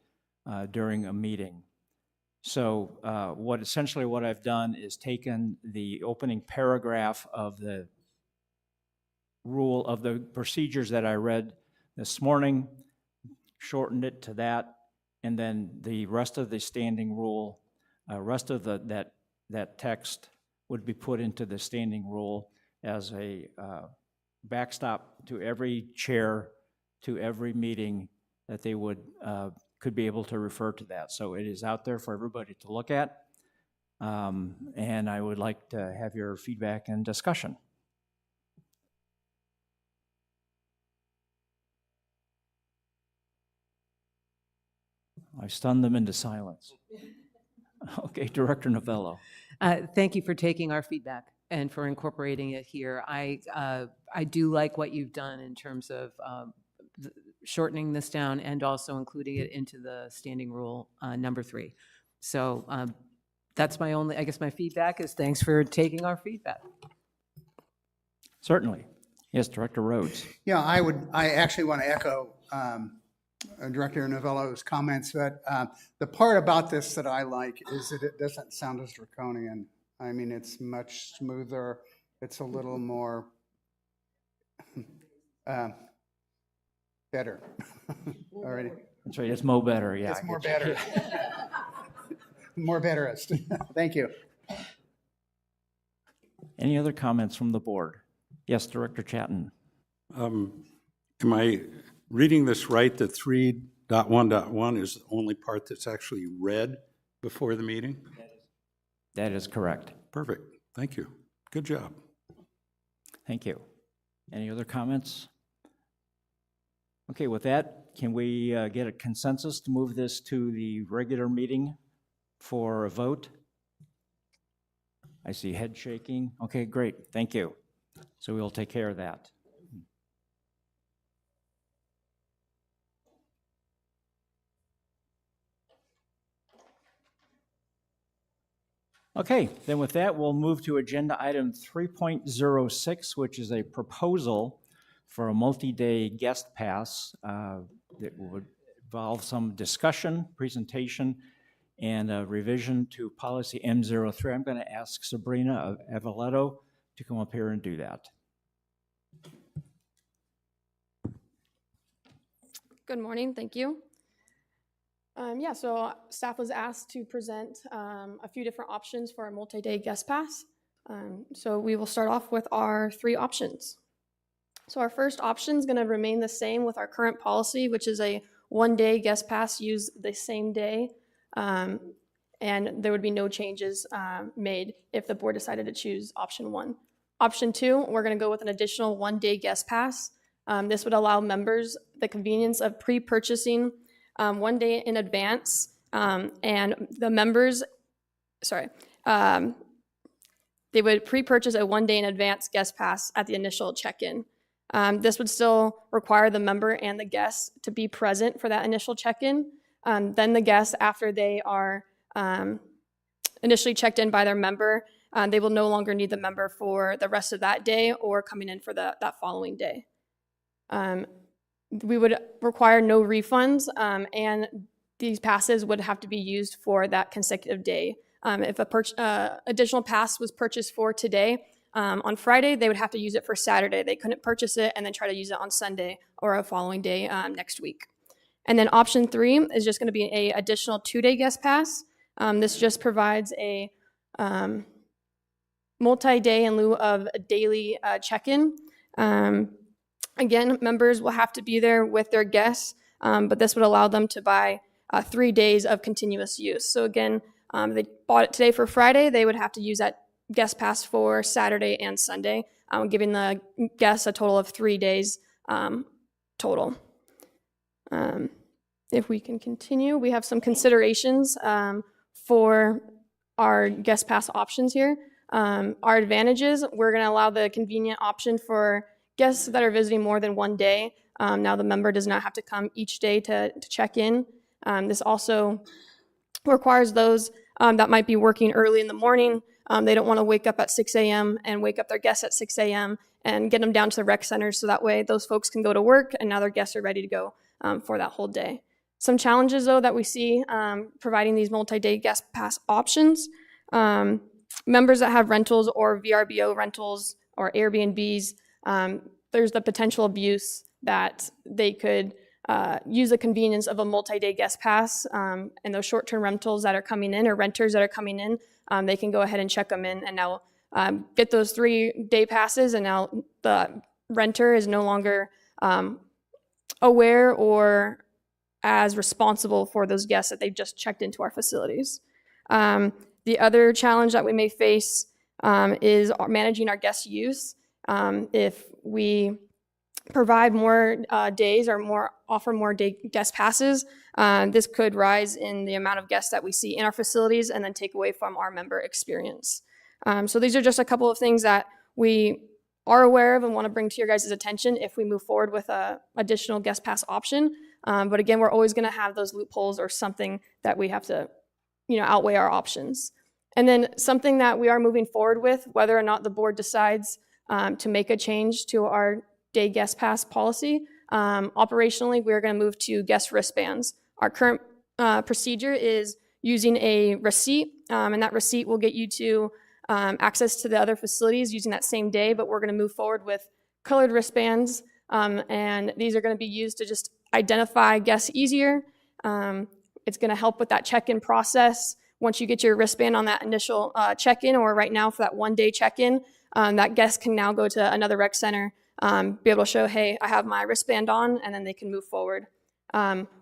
during a meeting. So what I've done is taken the opening paragraph of the rule of the procedures that I read this morning, shortened it to that, and then the rest of the standing rule, rest of that text would be put into the standing rule as a backstop to every chair, to every meeting, that they could be able to refer to that. So it is out there for everybody to look at. And I would like to have your feedback and discussion. I stunned them into silence. Okay, Director Novello. Thank you for taking our feedback and for incorporating it here. I do like what you've done in terms of shortening this down and also including it into the standing rule number 3. So that's I guess my feedback is thanks for taking our feedback. Certainly. Yes, Director Rhodes. Yeah, I actually want to echo Director Novello's comments, but the part about this that I like is that it doesn't sound as draconian. I mean, it's much smoother. It's a little more better. Already. That's right, it's Mo Better, yeah. It's more better. More betterist. Thank you. Any other comments from the board? Yes, Director Chatton. Am I reading this right, that 3.1.1 is the only part that's actually read before the meeting? That is correct. Perfect. Thank you. Good job. Thank you. Any other comments? Okay, with that, can we get a consensus to move this to the regular meeting for a vote? I see head shaking. Okay, great. Thank you. So we'll take care of that. Okay, then with that, we'll move to agenda item 3.06, which is a proposal for a multi-day guest pass that would involve some discussion, presentation, and a revision to policy M03. I'm going to ask Sabrina Avaletto to come up here and do that. Good morning, thank you. So staff was asked to present a few different options for a multi-day guest pass. So we will start off with our 3 options. So our first option is going to remain the same with our current policy, which is a 1-day guest pass used the same day. And there would be no changes made if the board decided to choose option 1. Option 2, we're going to go with an additional 1-day guest pass. This would allow members the convenience of pre-purchasing 1 day in advance, and the members, they would pre-purchase a 1 day in advance guest pass at the initial check-in. This would still require the member and the guest to be present for that initial check-in. Then the guests, after they are initially checked in by their member, they will no longer need the member for the rest of that day or coming in for that following day. We would require no refunds, and these passes would have to be used for that consecutive day. If a additional pass was purchased for today, on Friday, they would have to use it for Saturday. They couldn't purchase it and then try to use it on Sunday or a following day next week. And then option 3 is just going to be an additional 2-day guest pass. This just provides a multi-day in lieu of a daily check-in. Again, members will have to be there with their guests, but this would allow them to buy 3 days of continuous use. So again, they bought it today for Friday, they would have to use that guest pass for Saturday and Sunday, giving the guests a total of 3 days total. If we can continue, we have some considerations for our guest pass options here. Our advantages, we're going to allow the convenient option for guests that are visiting more than 1 day. Now the member does not have to come each day to check in. This also requires those that might be working early in the morning They don't want to wake up at 6 a.m. and wake up their guests at 6 a.m. and get them down to the rec centers so that way those folks can go to work and now their guests are ready to go for that whole day. Some challenges, though, that we see providing these multi-day guest pass options. Members that have rentals or VRBO rentals or Airbnbs, there's the potential abuse that they could use the convenience of a multi-day guest pass, and those short-term rentals that are coming in or renters that are coming in, they can go ahead and check them in and now get those 3-day passes, and now the renter is no longer aware or as responsible for those guests that they've just checked into our facilities. The other challenge that we may face is managing our guest use. If we provide more days or offer more day guest passes, this could rise in the amount of guests that we see in our facilities and then take away from our member experience. So these are just a couple of things that we are aware of and want to bring to your guys' attention if we move forward with a additional guest pass option. But again, we're always going to have those loopholes or something that we have to, outweigh our options. And then something that we are moving forward with, whether or not the board decides to make a change to our day guest pass policy, operationally, we're going to move to guest wristbands. Our current procedure is using a receipt, and that receipt will get you to access to the other facilities using that same day, but we're going to move forward with colored wristbands, and these are going to be used to just identify guests easier. It's going to help with that check-in process. Once you get your wristband on that initial check-in, or right now for that one-day check-in, that guest can now go to another rec center, be able to show, hey, I have my wristband on, and then they can move forward.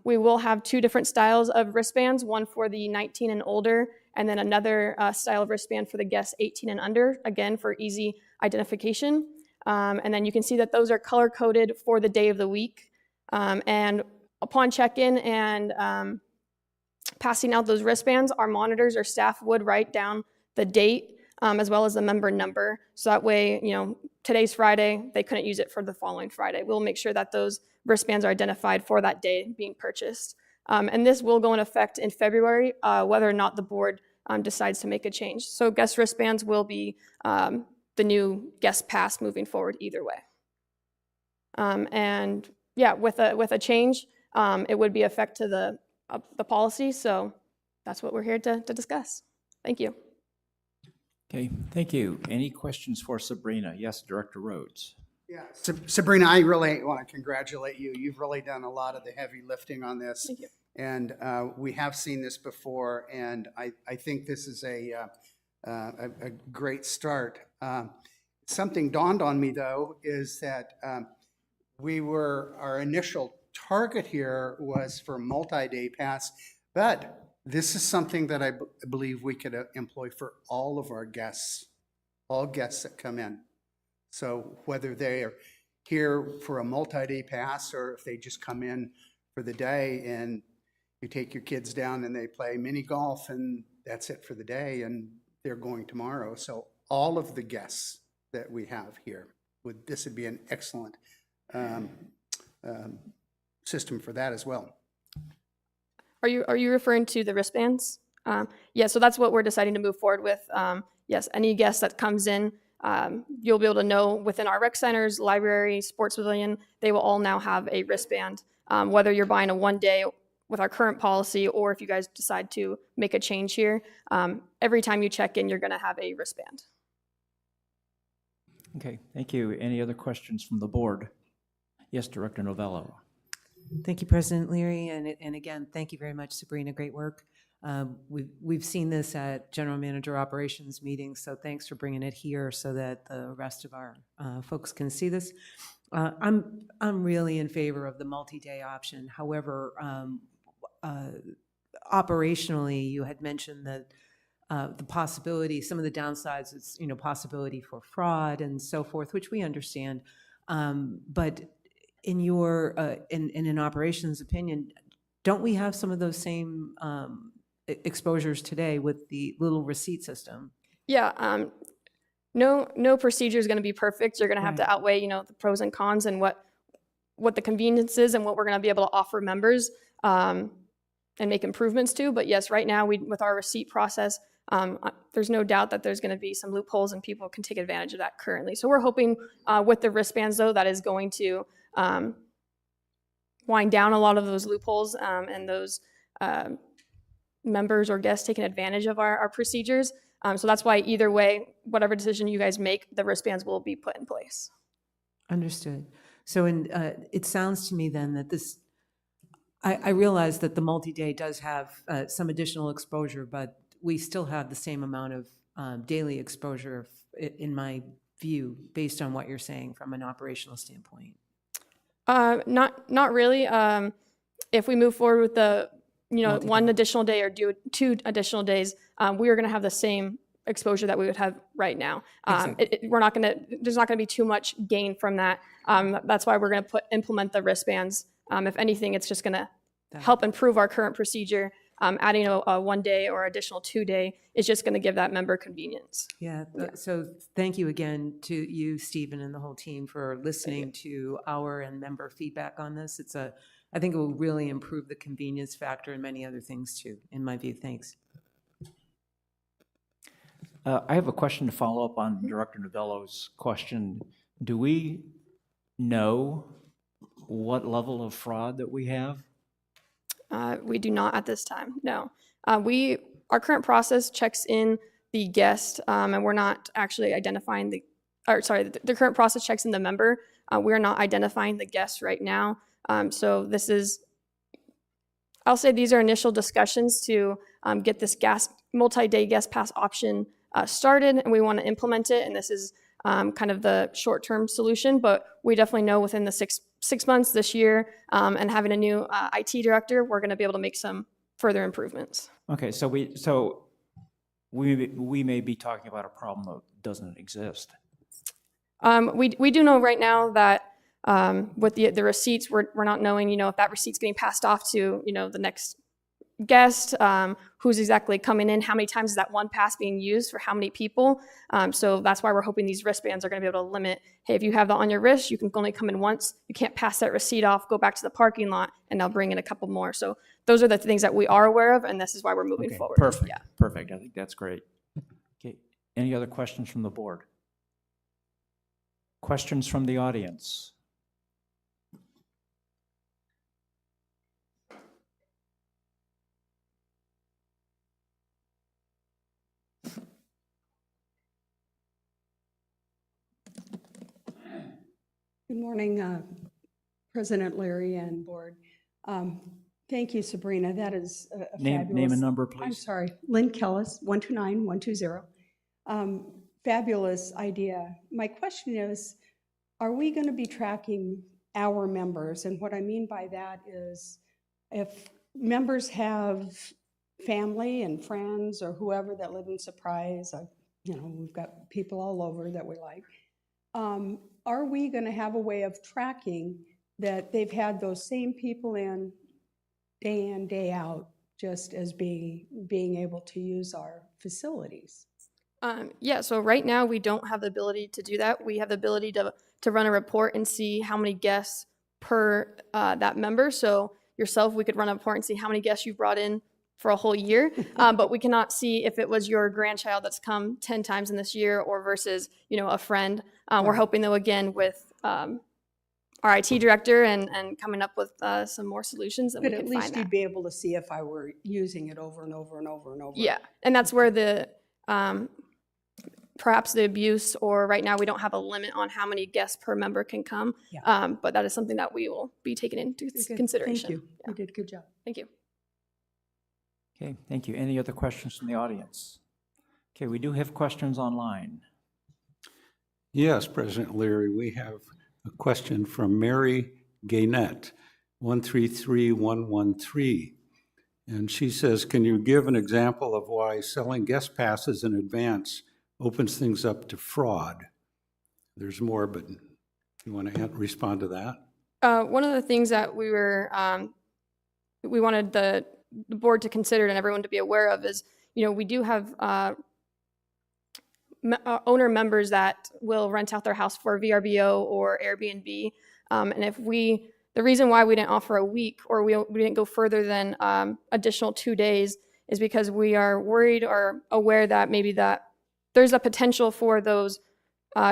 We will have 2 different styles of wristbands, one for the 19 and older, and then another style of wristband for the guests 18 and under, again, for easy identification. And then you can see that those are color-coded for the day of the week. And upon check-in and passing out those wristbands, our monitors or staff would write down the date as well as the member number. So that way, today's Friday, they couldn't use it for the following Friday. We'll make sure that those wristbands are identified for that day being purchased. And this will go in effect in February, whether or not the board decides to make a change. So guest wristbands will be the new guest pass moving forward either way. And yeah, with a change, it would be effect to the policy. So that's what we're here to discuss. Thank you. Okay, thank you. Any questions for Sabrina? Yes, Director Rhodes. Yeah, Sabrina, I really want to congratulate you. You've really done a lot of the heavy lifting on this. Thank you. And we have seen this before, and I think this is a great start. Something dawned on me, though, is that our initial target here was for multi-day pass, but this is something that I believe we could employ for all of our guests, all guests that come in. So whether they are here for a multi-day pass or if they just come in for the day and you take your kids down and they play mini golf and that's it for the day and they're going tomorrow. So all of the guests that we have here, this would be an excellent system for that as well. Are you referring to the wristbands? Yeah, so that's what we're deciding to move forward with. Yes, any guest that comes in, you'll be able to know within our rec centers, library, sports pavilion, they will all now have a wristband. Whether you're buying a one-day with our current policy or if you guys decide to make a change here, every time you check in, you're going to have a wristband. Okay, thank you. Any other questions from the board? Yes, Director Novello. Thank you, President Leary, and again, thank you very much, Sabrina. Great work. We've seen this at General Manager Operations meetings, so thanks for bringing it here so that the rest of our folks can see this. I'm really in favor of the multi-day option. However, operationally, you had mentioned that the possibility, some of the downsides is possibility for fraud and so forth, which we understand, but in your in an operations opinion, don't we have some of those same exposures today with the little receipt system? Yeah, no procedure is going to be perfect. You're going to have to outweigh, the pros and cons and what the convenience is and what we're going to be able to offer members and make improvements to. But yes, right now with our receipt process, There's no doubt that there's going to be some loopholes and people can take advantage of that currently. So we're hoping with the wristbands, though, that is going to wind down a lot of those loopholes and those members or guests taking advantage of our procedures. So that's why either way, whatever decision you guys make, the wristbands will be put in place. Understood. So it sounds to me then that this, I realize that the multi-day does have some additional exposure, but we still have the same amount of daily exposure, in my view, based on what you're saying from an operational standpoint. Not really. If we move forward with the, one additional day or do 2 additional days, we are going to have the same exposure that we would have right now. Exactly. There's not going to be too much gain from that. That's why we're going to implement the wristbands. If anything, it's just going to help improve our current procedure. Adding a 1 day or additional 2 day is just going to give that member convenience. Yeah. So thank you again to you, Stephen, and the whole team for listening to our and member feedback on this. I think it will really improve the convenience factor and many other things too, in my view. Thanks. I have a question to follow up on Director Novello's question. Do we know what level of fraud that we have? We do not at this time, no. Our current process checks in the guest, and we're not actually identifying the current process checks in the member. We're not identifying the guest right now. So I'll say these are initial discussions to get this multi-day guest pass option started, and we want to implement it, and this is kind of the short-term solution, but we definitely know within the six months this year and having a new IT director, we're going to be able to make some further improvements. Okay, so we may be talking about a problem that doesn't exist. We do know right now that with the receipts, we're not knowing, if that receipt's getting passed off to, the next guest, who's exactly coming in, how many times is that one pass being used for how many people. So that's why we're hoping these wristbands are going to be able to limit, hey, if you have that on your wrist, you can only come in once. You can't pass that receipt off, go back to the parking lot, and they'll bring in a couple more. So those are the things that we are aware of, and this is why we're moving forward. Perfect. Yeah. Perfect. I think that's great. Okay. Any other questions from the board? Questions from the audience? Good morning, President Larry and board. Thank you, Sabrina. That is a fabulous... Name and number, please. I'm sorry. Lynn Kellis, 129-120. Fabulous idea. My question is, are we going to be tracking our members? And what I mean by that is, if members have family and friends or whoever that live in Surprise, we've got people all over that we like. Are we going to have a way of tracking that they've had those same people in, day out, just as being able to use our facilities? Yeah, so right now we don't have the ability to do that. We have the ability to run a report and see how many guests per that member. So yourself, we could run a report and see how many guests you've brought in for a whole year, but we cannot see if it was your grandchild that's come 10 times in this year or versus, a friend. We're hoping, though, again, with our IT director and coming up with some more solutions that we can find. But at least you'd be able to see if I were using it over and over and over and over. Yeah, and that's where the perhaps the abuse, or right now we don't have a limit on how many guests per member can come, but that is something that we will be taking into consideration. Thank you. You did a good job. Thank you. Okay, thank you. Any other questions from the audience? Okay, we do have questions online. Yes, President Leary, we have a question from Mary Gaynette, 133113. And she says, can you give an example of why selling guest passes in advance opens things up to fraud? There's more, but you want to respond to that? One of the things that we wanted the board to consider and everyone to be aware of is, we do have owner members that will rent out their house for VRBO or Airbnb. And the reason why we didn't offer a week or we didn't go further than additional 2 days is because we are worried or aware that maybe that there's a potential for those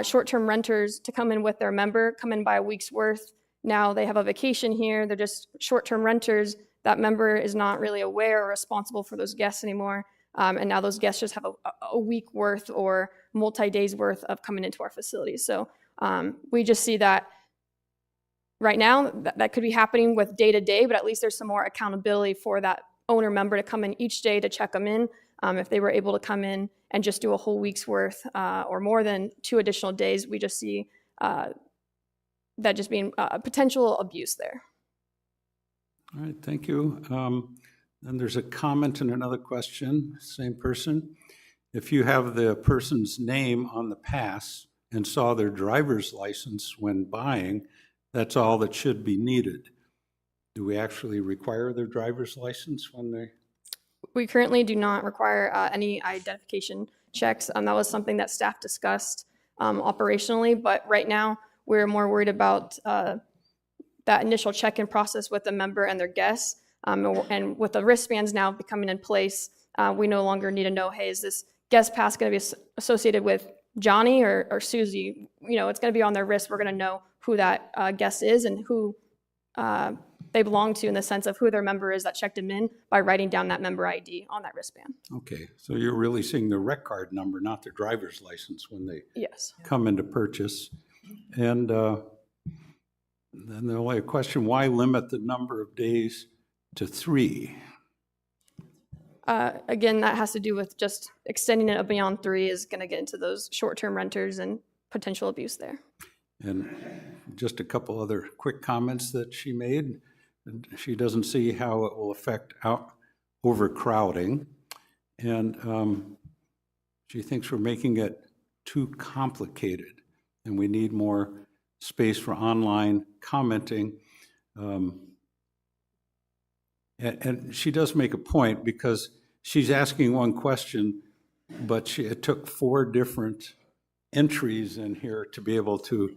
short-term renters to come in with their member, come in by a week's worth. Now they have a vacation here, they're just short-term renters. That member is not really aware or responsible for those guests anymore. And now those guests just have a week worth or multi-days worth of coming into our facilities. So we just see that right now that could be happening with day to day, but at least there's some more accountability for that owner member to come in each day to check them in. If they were able to come in and just do a whole week's worth or more than 2 additional days, we just see that just being a potential abuse there. All right, thank you. Then there's a comment and another question, same person. If you have the person's name on the pass and saw their driver's license when buying, that's all that should be needed. Do we actually require their driver's license when they? We currently do not require any identification checks. That was something that staff discussed operationally, but right now we're more worried about that initial check-in process with the member and their guests. And with the wristbands now becoming in place, we no longer need to know, hey, is this guest pass going to be associated with Johnny or Susie? You know, it's going to be on their wrist. We're going to know who that guest is and who they belong to in the sense of who their member is that checked them in by writing down that member ID on that wristband. Okay, so you're really seeing the rec card number, not their driver's license when they Yes. come into purchase. And then the only question, why limit the number of days to 3? Again, that has to do with just extending it beyond 3 is going to get into those short-term renters and potential abuse there. And just a couple other quick comments that she made. She doesn't see how it will affect overcrowding. And she thinks we're making it too complicated and we need more space for online commenting. And she does make a point because she's asking one question, but it took 4 different entries in here to be able to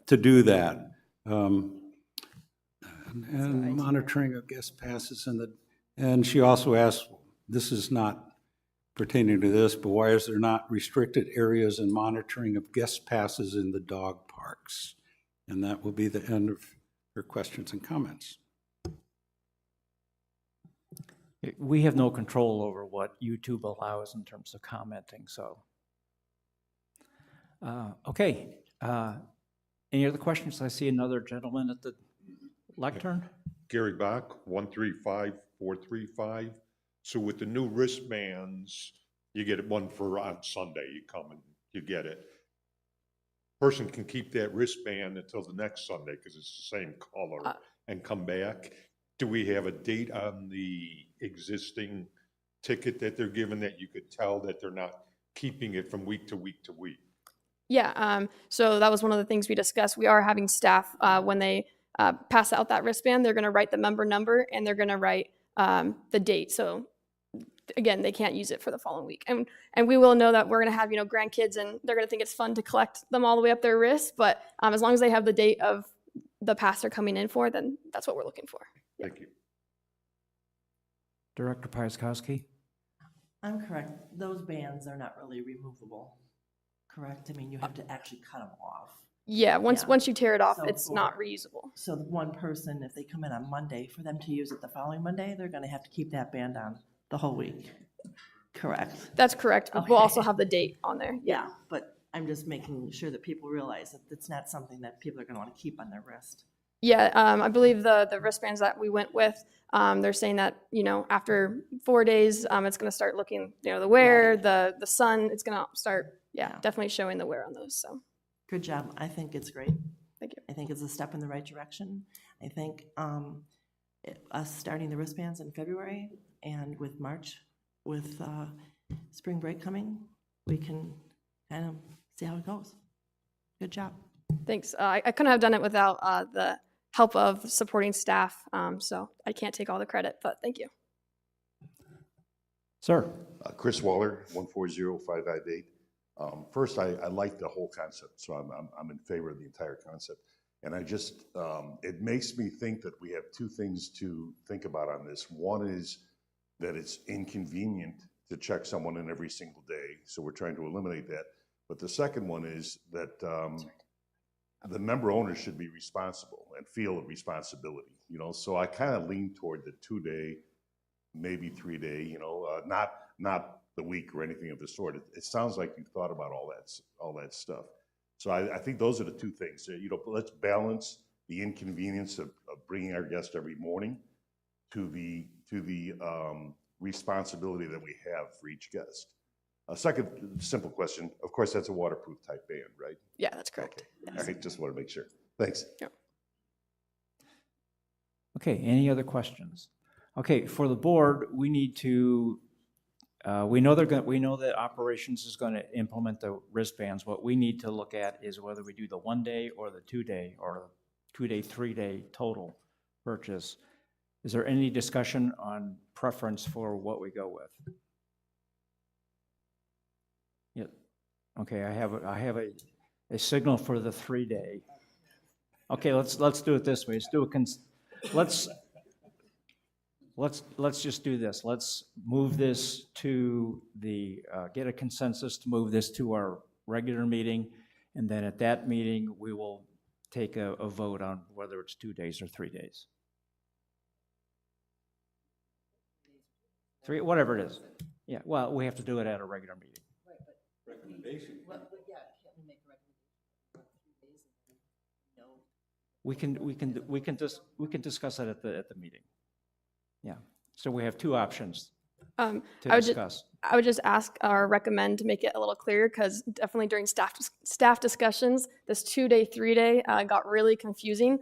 do that. And monitoring of guest passes and she also asked, this is not pertaining to this, but why is there not restricted areas and monitoring of guest passes in the dog parks? And that will be the end of her questions and comments. We have no control over what YouTube allows in terms of commenting, so. Okay. Any other questions? I see another gentleman at the lectern. Gary Bach, 135435. So with the new wristbands, you get one for on Sunday, you come and you get it. Person can keep that wristband until the next Sunday because it's the same color and come back. Do we have a date on the existing ticket that they're given that you could tell that they're not keeping it from week to week to week? Yeah, so that was one of the things we discussed. We are having staff, when they pass out that wristband, they're going to write the member number and they're going to write the date. So again, they can't use it for the following week. And we will know that we're going to have, grandkids and they're going to think it's fun to collect them all the way up their wrist. But as long as they have the date of the pass they're coming in for, then that's what we're looking for. Yeah. Thank you. Director Piaskowski. I'm correct. Those bands are not really removable, correct? I mean, you have to actually cut them off. Yeah, once you tear it off, So it's not reusable. So the one person, if they come in on Monday, for them to use it the following Monday, they're going to have to keep that band on the whole week, correct? That's correct. Okay. We'll also have the date on there. Yeah, but I'm just making sure that people realize that it's not something that people are going to want to keep on their wrist. Yeah, I believe the wristbands that we went with, they're saying that, after 4 days, it's going to start looking, the wear, right. the sun, it's going to start, definitely showing the wear on those. So good job. I think it's great. Thank you. I think it's a step in the right direction. I think us starting the wristbands in February and with March, with spring break coming, we can kind of see how it goes. Good job. Thanks. I couldn't have done it without the help of supporting staff, so I can't take all the credit, but thank you. Sir. Chris Waller, 140558. First, I like the whole concept, so I'm in favor of the entire concept. And I just, it makes me think that we have 2 things to think about on this. One is that it's inconvenient to check someone in every single day. So we're trying to eliminate that. But the second one is that the member owners should be responsible and feel a responsibility, you know? So I kind of lean toward the 2-day, maybe 3-day, you know, not the week or anything of the sort. It sounds like you thought about all that stuff. So I think those are the two things. You know, let's balance the inconvenience of bringing our guests every morning to the responsibility that we have for each guest. A second simple question, of course, that's a waterproof type band, right? Yeah, that's correct. Okay. All right, just want to make sure. Thanks. Yep. Okay, any other questions? Okay, for the board, we need to, we know that operations is going to implement the wristbands. What we need to look at is whether we do the 1-day or the 2-day or 2-day, 3-day total purchase. Is there any discussion on preference for what we go with? Yeah. Okay, I have a signal for the 3-day. Okay, let's do it this way. Let's do let's just do this. Let's move this to the get a consensus to move this to our regular meeting, and then at that meeting we will take a vote on whether it's 2 days or 3 days. 3, whatever it is. Yeah. Well, we have to do it at a regular meeting. Recommendation. We can discuss it at the meeting. Yeah. So we have 2 options to I discuss. I would just ask or recommend to make it a little clearer, because definitely during staff discussions, this 2-day, 3-day got really confusing.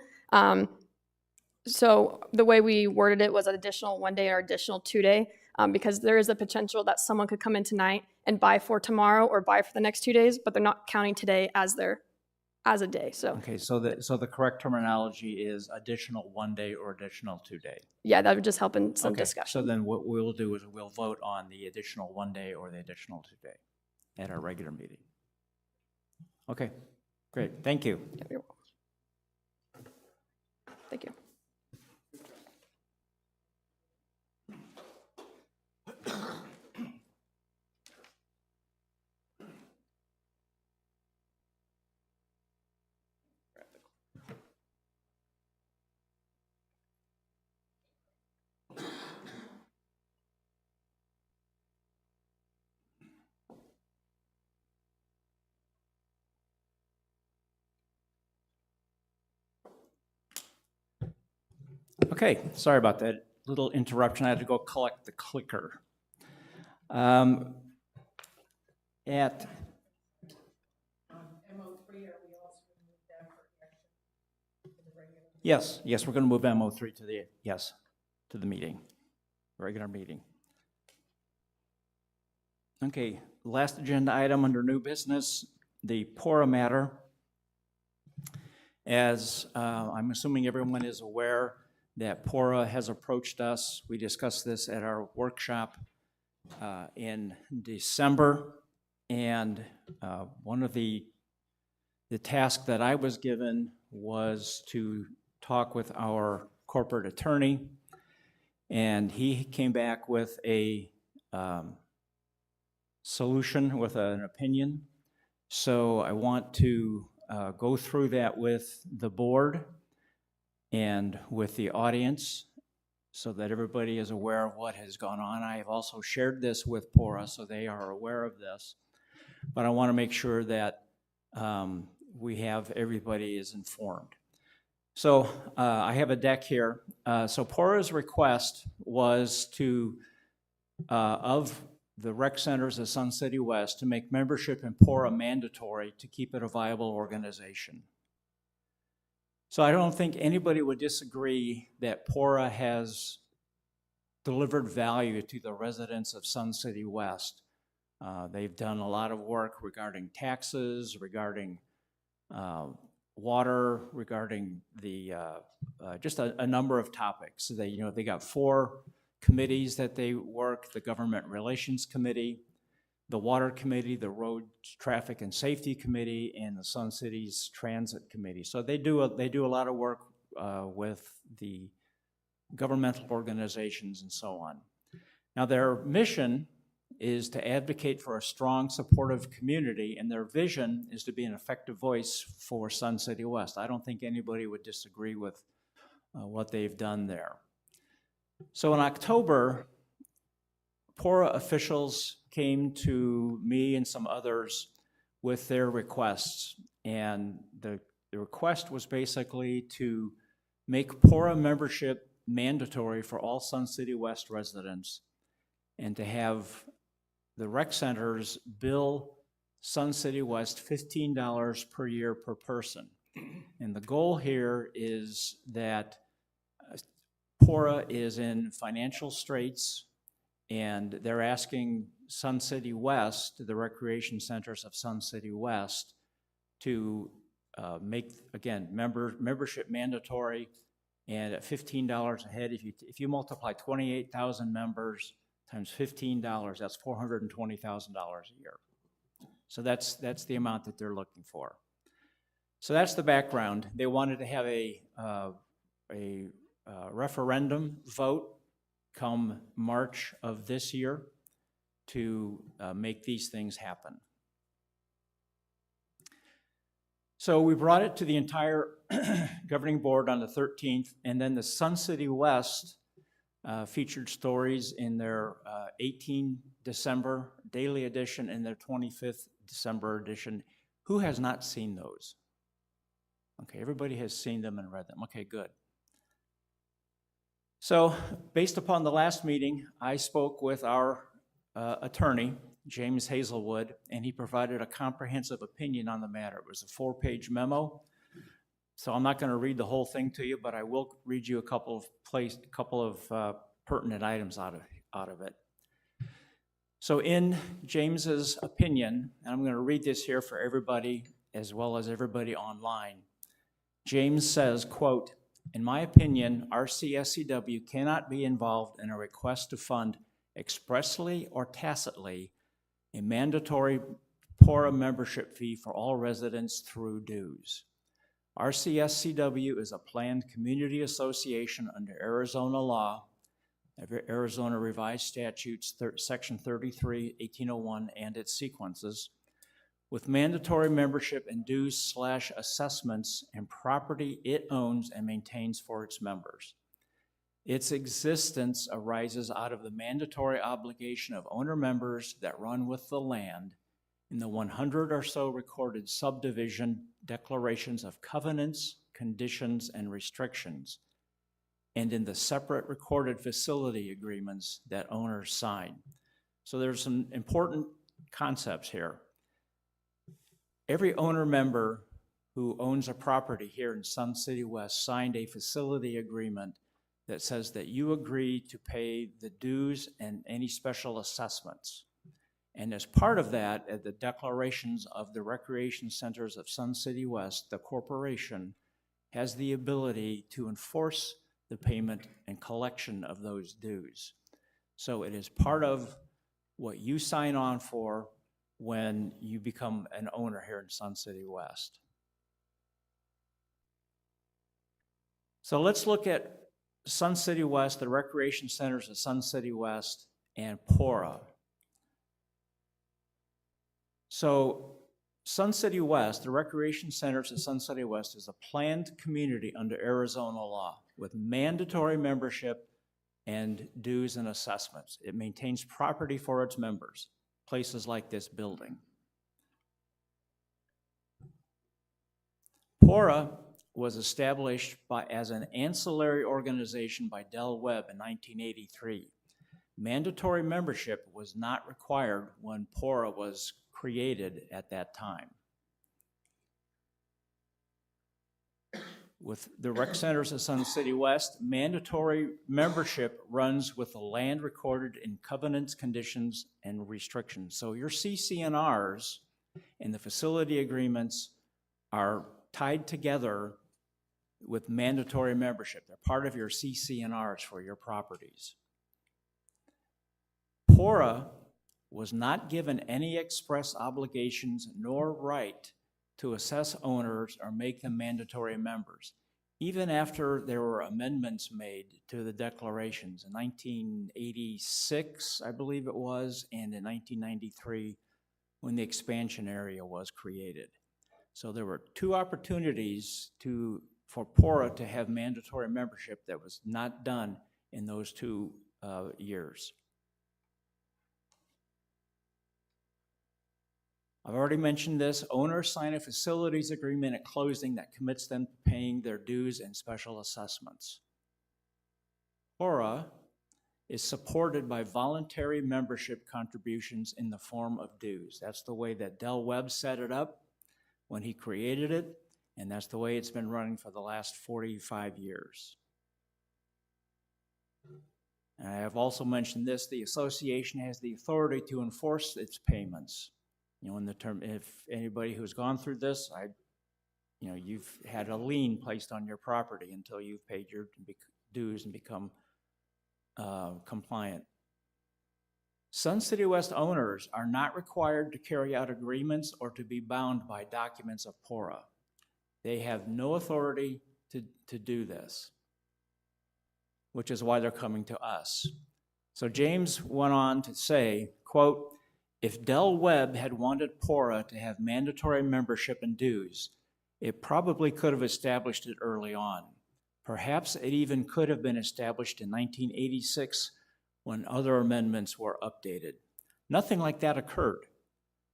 So the way we worded it was an additional 1-day or additional 2-day, because there is a potential that someone could come in tonight and buy for tomorrow or buy for the next 2 days, but they're not counting today as a day. So Okay, so the correct terminology is additional 1-day or additional 2-day. yeah, that would just help in some Okay, discussion. so then what we'll do is we'll vote on the additional 1-day or the additional 2-day at our regular meeting. Okay, great, thank you. Yeah, you're welcome. Thank you. Okay, sorry about that little interruption. I had to go collect the clicker. Yes, we're going to move MO3 to the meeting, regular meeting. Okay, last agenda item under new business, the PORA Matter. As I'm assuming everyone is aware that PORA has approached us. We discussed this at our workshop in December, and one of the task that I was given was to talk with our corporate attorney, and he came back with a solution, with an opinion. So I want to go through that with the board and with the audience so that everybody is aware of what has gone on. I have also shared this with PORA, so they are aware of this. But I want to make sure that we have everybody is informed. So I have a deck here. So PORA's request was to, of the rec centers of Sun City West, to make membership in PORA mandatory to keep it a viable organization. So I don't think anybody would disagree that PORA has delivered value to the residents of Sun City West. They've done a lot of work regarding taxes, regarding water, regarding the just a number of topics. They got 4 committees that they work: the Government Relations Committee, the Water Committee, the Road Traffic and Safety Committee, and the Sun City's Transit Committee. So they do a lot of work with the governmental organizations and so on. Now, their mission is to advocate for a strong, supportive community, and their vision is to be an effective voice for Sun City West. I don't think anybody would disagree with what they've done there. So in October, PORA officials came to me and some others with their requests, and the request was basically to make PORA membership mandatory for all Sun City West residents, and to have the rec centers bill Sun City West $15 per year per person. And the goal here is that PORA is in financial straits, and they're asking Sun City West, the recreation centers of Sun City West, to make, again, membership mandatory, and at $15 a head, if you multiply 28,000 members times $15, that's $420,000 a year. So that's the amount that they're looking for. So that's the background. They wanted to have a referendum vote come March of this year to make these things happen. So we brought it to the entire governing board on the 13th, and then the Sun City West featured stories in their 18 December daily edition and their 25th December edition. Who has not seen those? Okay, everybody has seen them and read them. Okay, good. So based upon the last meeting, I spoke with our attorney, James Hazelwood, and he provided a comprehensive opinion on the matter. It was a 4-page memo. So I'm not going to read the whole thing to you, but I will read you a couple of pertinent items out of it. So in James's opinion, and I'm going to read this here for everybody as well as everybody online, James says, quote, "In my opinion, RCSCW cannot be involved in a request to fund expressly or tacitly a mandatory PORA membership fee for all residents through dues. RCSCW is a planned community association under Arizona law, Arizona Revised Statutes, Section 33, 1801, and its sequences, with mandatory membership and dues/assessments and property it owns and maintains for its members. Its existence arises out of the mandatory obligation of owner members that run with the land in the 100 or so recorded subdivision declarations of covenants, conditions, and restrictions, and in the separate recorded facility agreements that owners sign." So there's some important concepts here. Every owner member who owns a property here in Sun City West signed a facility agreement that says that you agree to pay the dues and any special assessments. And as part of that, at the declarations of the recreation centers of Sun City West, the corporation has the ability to enforce the payment and collection of those dues. So it is part of what you sign on for when you become an owner here in Sun City West. So let's look at Sun City West, the recreation centers of Sun City West, and PORA. So Sun City West, the recreation centers of Sun City West, is a planned community under Arizona law with mandatory membership and dues and assessments. It maintains property for its members, places like this building. PORA was established as an ancillary organization by Del Webb in 1983. Mandatory membership was not required when PORA was created at that time. With the rec centers of Sun City West, mandatory membership runs with the land recorded in covenants, conditions, and restrictions. So your CCNRs and the facility agreements are tied together with mandatory membership. They're part of your CCNRs for your properties. PORA was not given any express obligations nor right to assess owners or make them mandatory members. even after there were amendments made to the declarations in 1986, I believe it was, and in 1993, when the expansion area was created. So there were two opportunities for PORA to have mandatory membership that was not done in those 2 years. I've already mentioned this. Owners sign a facilities agreement at closing that commits them to paying their dues and special assessments. PORA is supported by voluntary membership contributions in the form of dues. That's the way that Del Webb set it up when he created it, and that's the way it's been running for the last 45 years. And I have also mentioned this, the association has the authority to enforce its payments. You know, in the term, if anybody who's gone through this, you've had a lien placed on your property until you've paid your dues and become compliant. Sun City West owners are not required to carry out agreements or to be bound by documents of PORA. They have no authority to do this, which is why they're coming to us. So James went on to say, quote, if Del Webb had wanted PORA to have mandatory membership and dues, it probably could have established it early on. Perhaps it even could have been established in 1986 when other amendments were updated. Nothing like that occurred.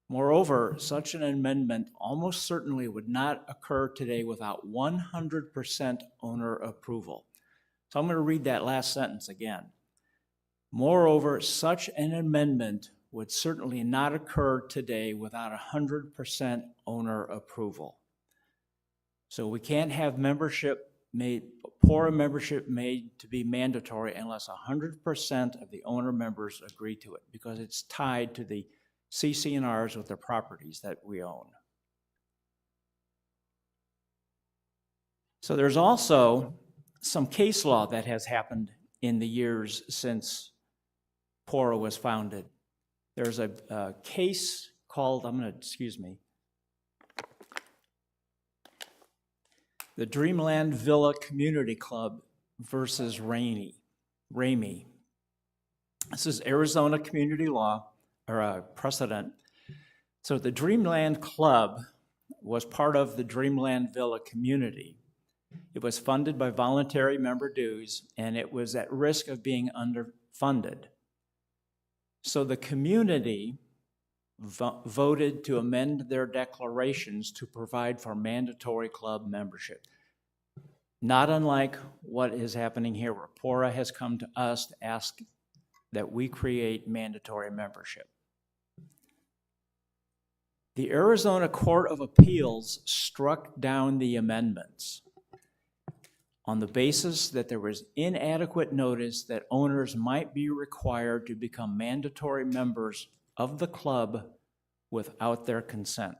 Moreover, such an amendment almost certainly would not occur today without 100% owner approval. So I'm going to read that last sentence again. Moreover, such an amendment would certainly not occur today without 100% owner approval. So we can't have PORA membership made to be mandatory unless 100% of the owner members agree to it, because it's tied to the CC&Rs with the properties that we own. So there's also some case law that has happened in the years since PORA was founded. There's a case called, the Dreamland Villa Community Club versus Ramey. This is Arizona community law, or precedent. So the Dreamland Club was part of the Dreamland Villa community. It was funded by voluntary member dues, and it was at risk of being underfunded. So the community voted to amend their declarations to provide for mandatory club membership. Not unlike what is happening here, where PORA has come to us to ask that we create mandatory membership. The Arizona Court of Appeals struck down the amendments on the basis that there was inadequate notice that owners might be required to become mandatory members of the club without their consent.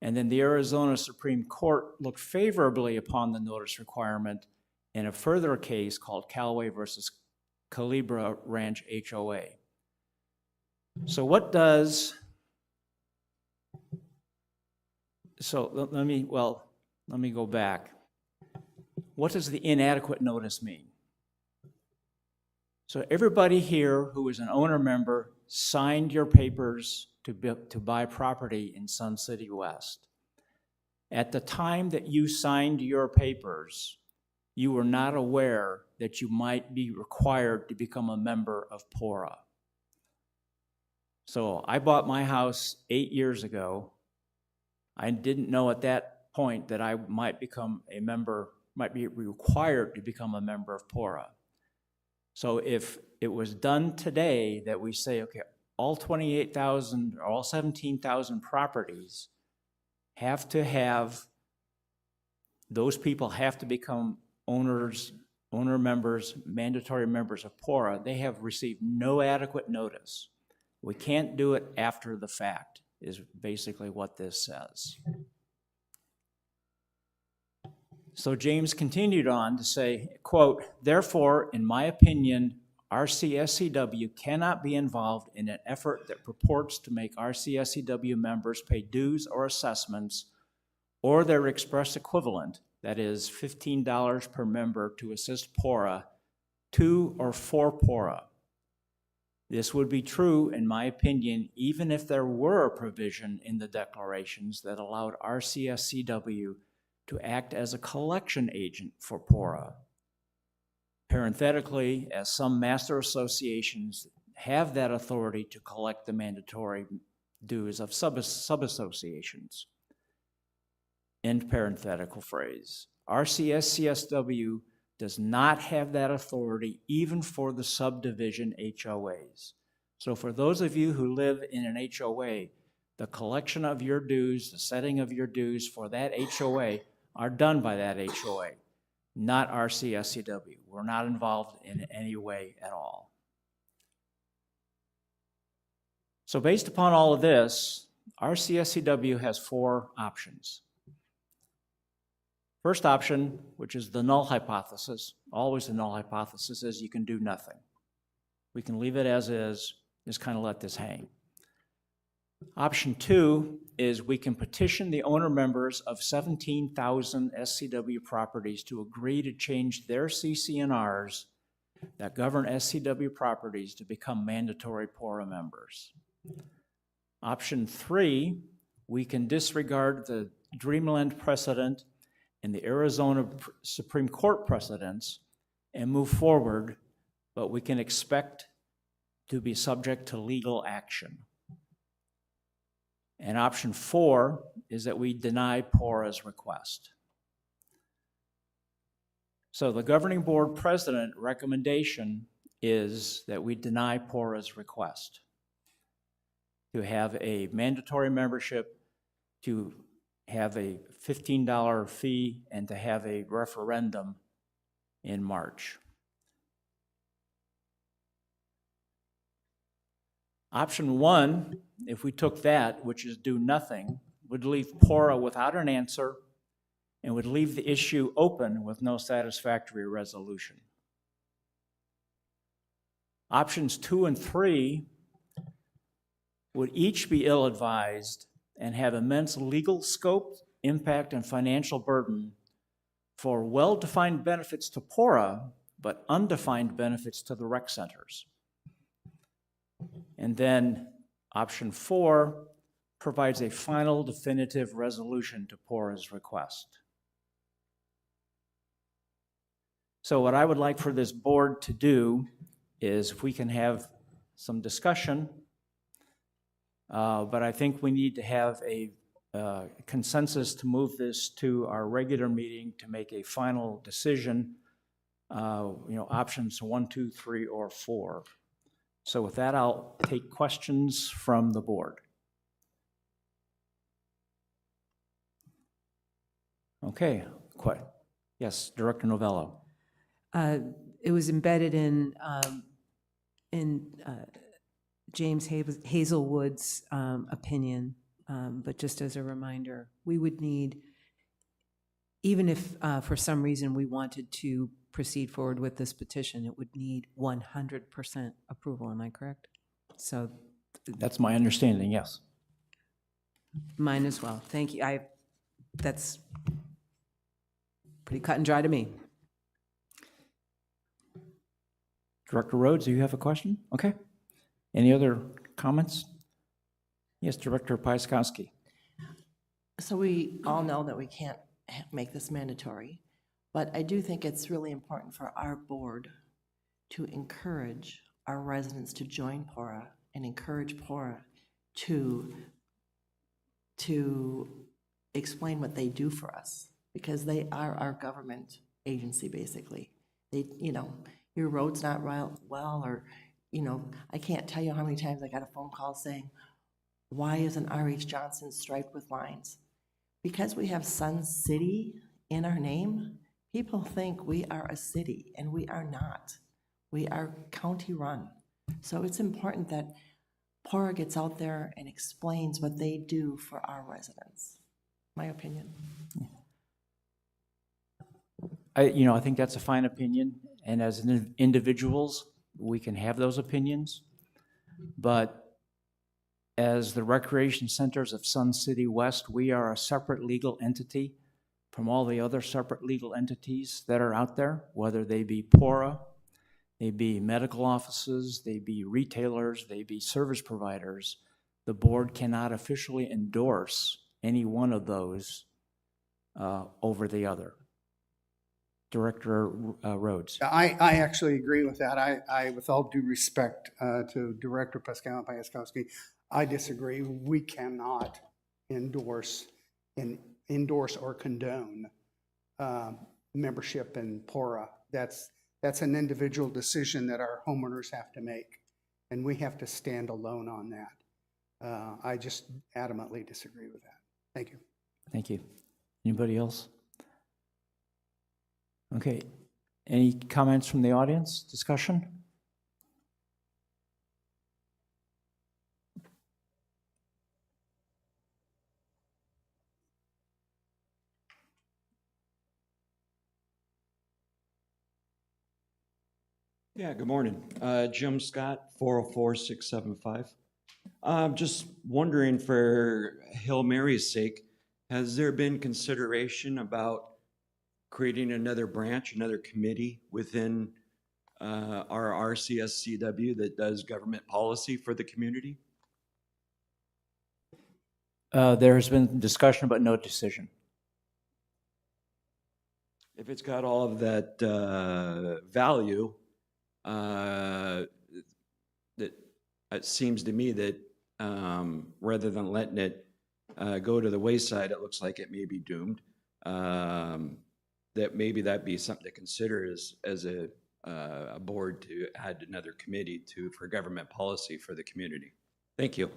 And then the Arizona Supreme Court looked favorably upon the notice requirement in a further case called Callaway versus Calibra Ranch HOA. So let me go back. What does the inadequate notice mean? So everybody here who is an owner member signed your papers to buy property in Sun City West. At the time that you signed your papers, you were not aware that you might be required to become a member of PORA. So I bought my house 8 years ago. I didn't know at that point that I might be required to become a member of PORA. So if it was done today that we say, okay, all 28,000 or all 17,000 properties have to have, those people have to become owner members, mandatory members of PORA, they have received no adequate notice. We can't do it after the fact, is basically what this says. So James continued on to say, quote, therefore, in my opinion, RCSCW cannot be involved in an effort that purports to make RCSCW members pay dues or assessments or their express equivalent that is $15 per member to assist PORA, 2 or 4 PORA. This would be true, in my opinion, even if there were a provision in the declarations that allowed RCSCW to act as a collection agent for PORA. Parenthetically, as some master associations have that authority to collect the mandatory dues of sub-associations. End parenthetical phrase. RCSCSW does not have that authority even for the subdivision HOAs. So for those of you who live in an HOA, the collection of your dues, the setting of your dues for that HOA are done by that HOA, not RCSCW. We're not involved in any way at all. So based upon all of this, RCSCW has 4 options. First option, which is the null hypothesis, always the null hypothesis, is you can do nothing. We can leave it as is, just kind of let this hang. Option 2 is we can petition the owner members of 17,000 SCW properties to agree to change their CC&Rs that govern SCW properties to become mandatory PORA members. Option 3, we can disregard the Dreamland precedent and the Arizona Supreme Court precedents and move forward, but we can expect to be subject to legal action. And option 4 is that we deny PORA's request. So the governing board president recommendation is that we deny PORA's request to have a mandatory membership, to have a $15 fee, and to have a referendum in March. Option 1, if we took that, which is do nothing, would leave PORA without an answer and would leave the issue open with no satisfactory resolution. Options 2 and 3 would each be ill-advised and have immense legal scope, impact, and financial burden for well-defined benefits to PORA, but undefined benefits to the rec centers. And then option 4 provides a final definitive resolution to PORA's request. So what I would like for this board to do is if we can have some discussion, but I think we need to have a consensus to move this to our regular meeting to make a final decision, options 1, 2, 3, or 4. So with that, I'll take questions from the board. Okay, yes, Director Novello. It was embedded in James Hazelwood's opinion, but just as a reminder, we would need, even if for some reason we wanted to proceed forward with this petition, it would need 100% approval. Am I correct? So that's my understanding, yes. Mine as well. Thank you. That's pretty cut and dry to me. Director Rhodes, do you have a question? Okay. Any other comments? Yes, Director Pieskoski. So we all know that we can't make this mandatory, but I do think it's really important for our board to encourage our residents to join PORA and encourage PORA to explain what they do for us, because they are our government agency, basically. They, your road's not well, or, I can't tell you how many times I got a phone call saying, why isn't R.H. Johnson striped with lines? Because we have Sun City in our name, people think we are a city, and we are not. We are county run. So it's important that PORA gets out there and explains what they do for our residents. My opinion. I think that's a fine opinion, and as individuals, we can have those opinions, but as the recreation centers of Sun City West, we are a separate legal entity from all the other separate legal entities that are out there, whether they be PORA, they be medical offices, they be retailers, they be service providers. The board cannot officially endorse any one of those over the other. Director Rhodes. I actually agree with that. I, with all due respect to Director Paskowski, I disagree. We cannot endorse or condone membership in PORA. That's an individual decision that our homeowners have to make, and we have to stand alone on that. I just adamantly disagree with that. Thank you. Thank you. Anybody else? Okay. Any comments from the audience? Discussion? Yeah, good morning. Jim Scott, 404-675. Just wondering, for Hail Mary's sake, has there been consideration about creating another branch, another committee within our RCSCW that does government policy for the community? There has been discussion but no decision. If it's got all of that value, that it seems to me that rather than letting it go to the wayside, it looks like it may be doomed. That maybe that'd be something to consider as a board to add another committee for government policy for the community. Thank you.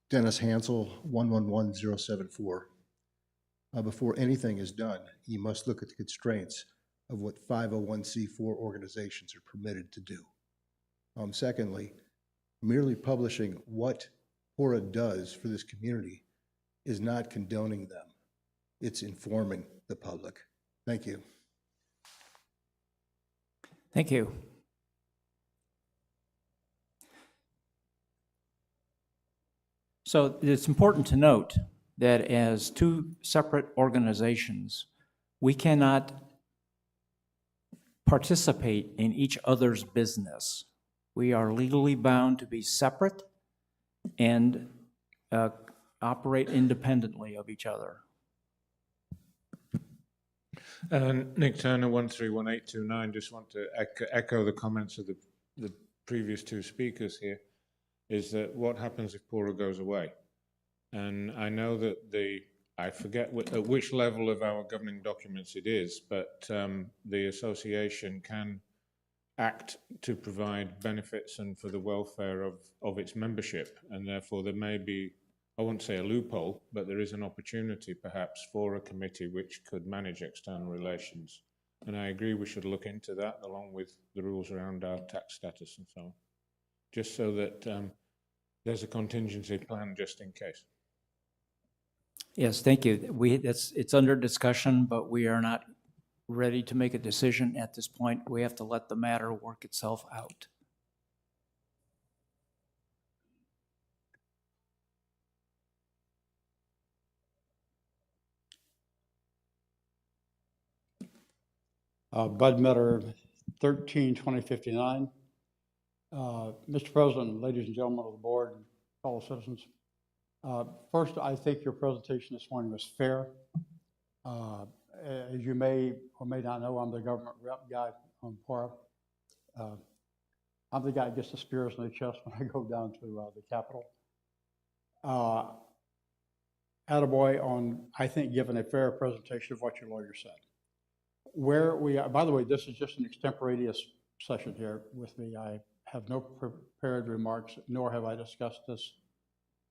Dennis Hansel, 111074. Before anything is done, you must look at the constraints of what 501c4 organizations are permitted to do. Secondly, merely publishing what PORA does for this community is not condoning them. It's informing the public. Thank you. Thank you. So it's important to note that as two separate organizations, we cannot participate in each other's business. We are legally bound to be separate and operate independently of each other. Nick Turner, 131829, just want to echo the comments of the previous two speakers here, is that what happens if PORA goes away? And I know that I forget at which level of our governing documents it is, but the association can act to provide benefits and for the welfare of its membership, and therefore there may be, I won't say a loophole, but there is an opportunity perhaps for a committee which could manage external relations. And I agree we should look into that along with the rules around our tax status and so on, just so that there's a contingency plan just in case. Yes, thank you. It's under discussion, but we are not ready to make a decision at this point. We have to let the matter work itself out. Bud Metter, 132059. Mr. President, ladies and gentlemen of the board, and fellow citizens, first, I think your presentation this morning was fair. As you may or may not know, I'm the government rep guy on PORA. I'm the guy that gets the spears in the chest when I go down to the Capitol. Attaboy on, I think, giving a fair presentation of what your lawyer said. Where we are, by the way, this is just an extemporaneous session here with me. I have no prepared remarks, nor have I discussed this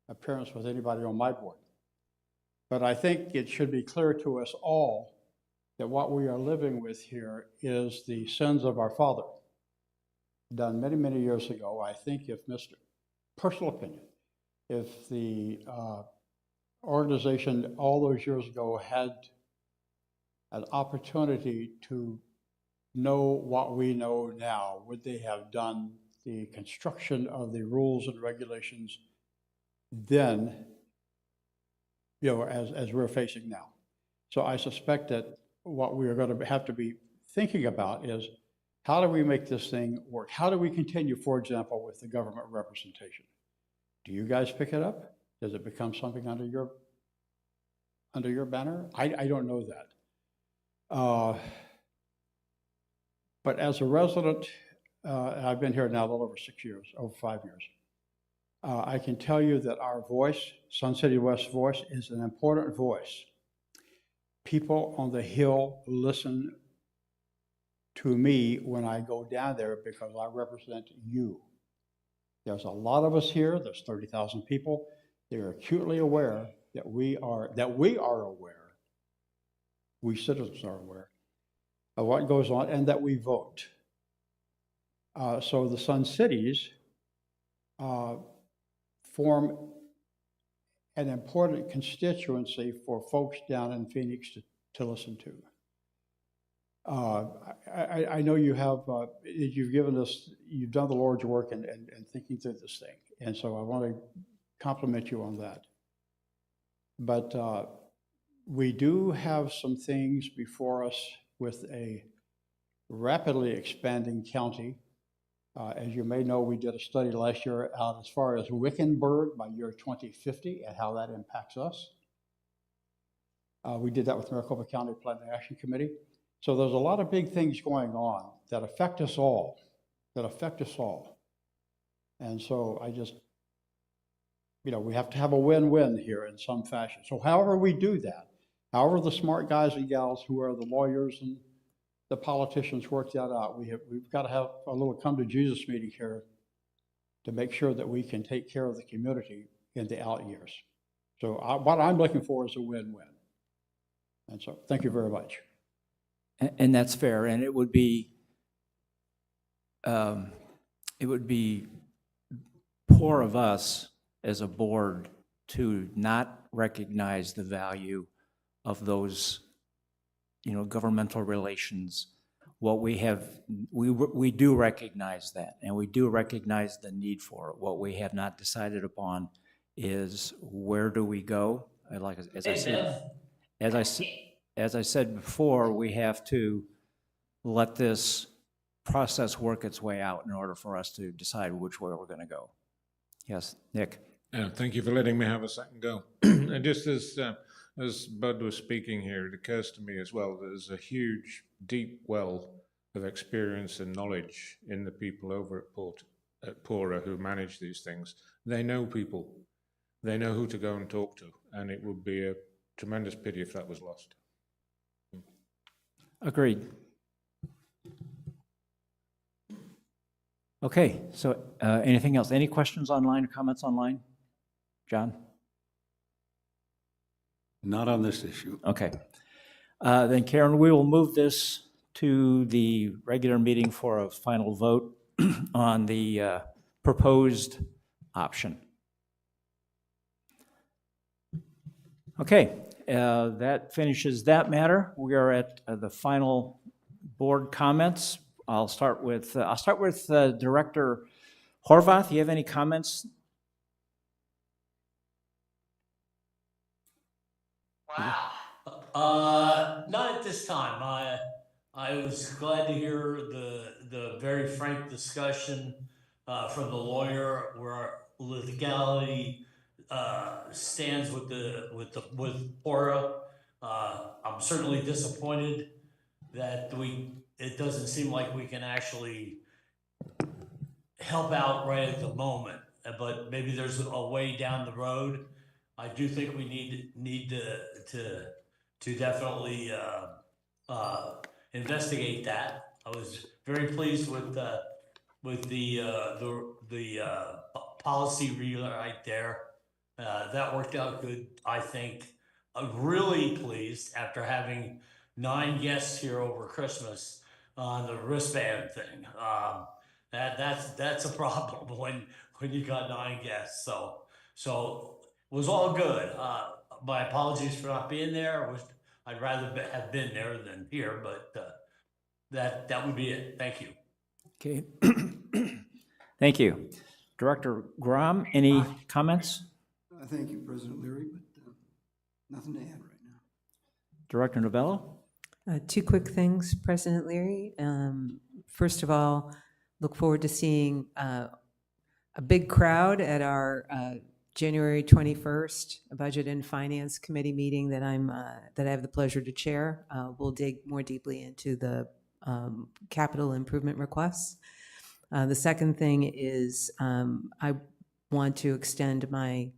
appearance with anybody on my board. But I think it should be clear to us all that what we are living with here is the sins of our father, done many, many years ago. I think if personal opinion, if the organization all those years ago had an opportunity to know what we know now, would they have done the construction of the rules and regulations then, you know, as we're facing now. So I suspect that what we are going to have to be thinking about is, how do we make this thing work? How do we continue, for example, with the government representation? Do you guys pick it up? Does it become something under your banner? I don't know that. But as a resident, I've been here now a little over 6 years, over 5 years. I can tell you that our voice, Sun City West voice, is an important voice. People on the Hill listen to me when I go down there because I represent you. There's a lot of us here, there's 30,000 people. They're acutely aware that we are aware, we citizens are aware of what goes on, and that we vote. So the Sun Cities form an important constituency for folks down in Phoenix to listen to. I know you have, you've done the Lord's work in thinking through this thing. And so I want to compliment you on that. But we do have some things before us with a rapidly expanding county. As you may know, we did a study last year out as far as Wickenburg by year 2050 and how that impacts us. We did that with Maricopa County Planning Action Committee. So there's a lot of big things going on that affect us all, And so I just, you know, we have to have a win-win here in some fashion. So however we do that, however the smart guys and gals who are the lawyers and the politicians work that out, we've got to have a little come to Jesus meeting here to make sure that we can take care of the community in the out years. So what I'm looking for is a win-win. And so thank you very much. And that's fair, and it would be poor of us as a board to not recognize the value of those, you know, governmental relations. What we have, we do recognize that, and we do recognize the need for it. What we have not decided upon is where do we go? As I said before, we have to let this process work its way out in order for us to decide which way we're going to go. Yes, Nick. Thank you for letting me have a second go. And just as Bud was speaking here, it occurs to me as well that there's a huge, deep well of experience and knowledge in the people over at PORA who manage these things. They know people. They know who to go and talk to, and it would be a tremendous pity if that was lost. Agreed. Okay, so anything else? Any questions online, comments online? John? Not on this issue. Okay. Then Karen, we will move this to the regular meeting for a final vote on the proposed option. Okay, that finishes that matter. We are at the final board comments. I'll start with Director Horvath. Do you have any comments? Wow. Not at this time. I was glad to hear the very frank discussion from the lawyer where legality stands with PORA. I'm certainly disappointed that it doesn't seem like we can actually help out right at the moment, but maybe there's a way down the road. I do think we need to definitely investigate that. I was very pleased with the policy rewrite there. That worked out good, I think. I'm really pleased after having 9 guests here over Christmas on the wristband thing. That's a problem when you got 9 guests. So it was all good. My apologies for not being there. I'd rather have been there than here, but that would be it. Thank you. Okay. Thank you. Director Grom, any comments? Thank you, President Leary, but nothing to add right now. Director Novello? Two quick things, President Leary. First of all, look forward to seeing a big crowd at our January 21st Budget and Finance Committee meeting that I have the pleasure to chair. We'll dig more deeply into the capital improvement requests. The second thing is I want to extend my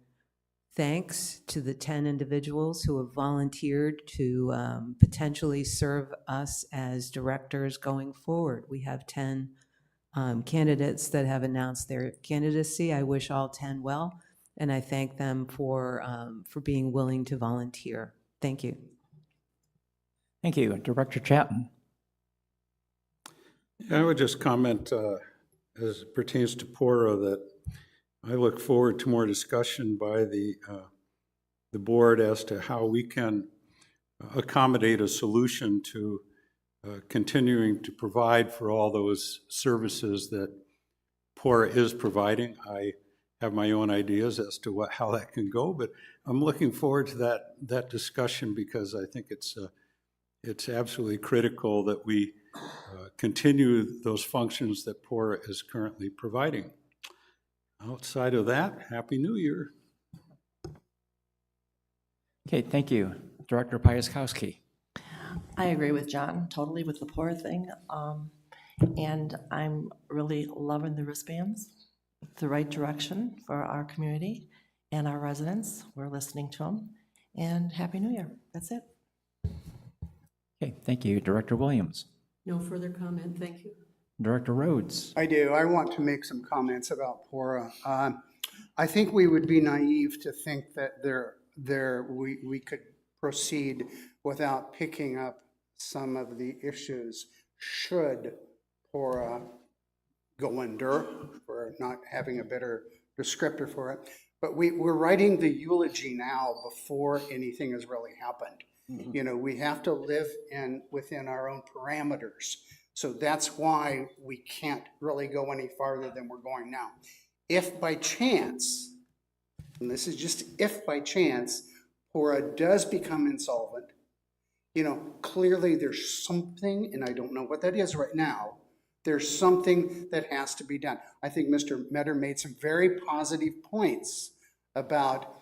thanks to the 10 individuals who have volunteered to potentially serve us as directors going forward. We have 10 candidates that have announced their candidacy. I wish all 10 well, and I thank them for being willing to volunteer. Thank you. Thank you. Director Chapman? I would just comment as it pertains to PORA that I look forward to more discussion by the board as to how we can accommodate a solution to continuing to provide for all those services that PORA is providing. I have my own ideas as to how that can go, but I'm looking forward to that discussion because I think it's absolutely critical that we continue those functions that PORA is currently providing. Outside of that, Happy New Year. Okay, thank you. Director Piaskowski? I agree with John totally with the PORA thing. And I'm really loving the wristbands. It's the right direction for our community and our residents. We're listening to them. And Happy New Year. That's it. Okay, thank you. Director Williams? No further comment, thank you. Director Rhodes? I do. I want to make some comments about PORA. I think we would be naive to think that we could proceed without picking up some of the issues should PORA go under, for not having a better descriptor for it. But we're writing the eulogy now before anything has really happened. Mm-hmm. You know, we have to live within our own parameters. So that's why we can't really go any farther than we're going now. If by chance, and this is just if by chance, PORA does become insolvent, you know, clearly there's something, and I don't know what that is right now, there's something that has to be done. I think Mr. Metter made some very positive points about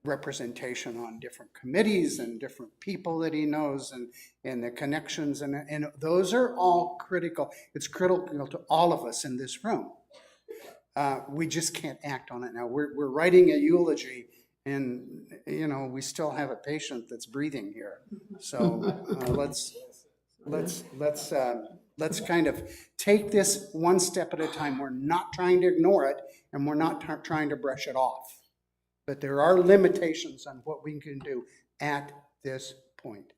representation on different committees and different people that he knows and the connections, and those are all critical. It's critical to all of us in this room. We just can't act on it now. We're writing a eulogy, and you know, we still have a patient that's breathing here. So let's kind of take this one step at a time. We're not trying to ignore it, and we're not trying to brush it off. But there are limitations on what we can do at this point.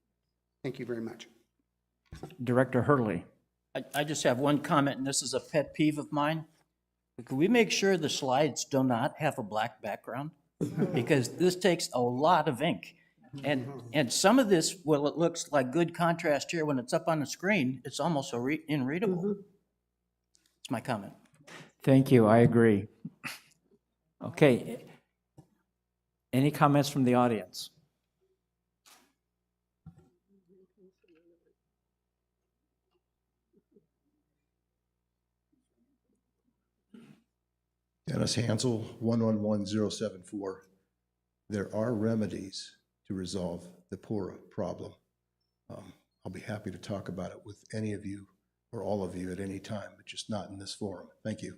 Thank you very much. Director Hurley? I just have one comment, and this is a pet peeve of mine. Could we make sure the slides do not have a black background? Because this takes a lot of ink. And some of this, well, it looks like good contrast here. When it's up on the screen, it's almost unreadable. Mm-hmm. It's my comment. Thank you. I agree. Okay. Any comments from the audience? Dennis Hansel, 111074. There are remedies to resolve the PORA problem. I'll be happy to talk about it with any of you or all of you at any time, but just not in this forum. Thank you.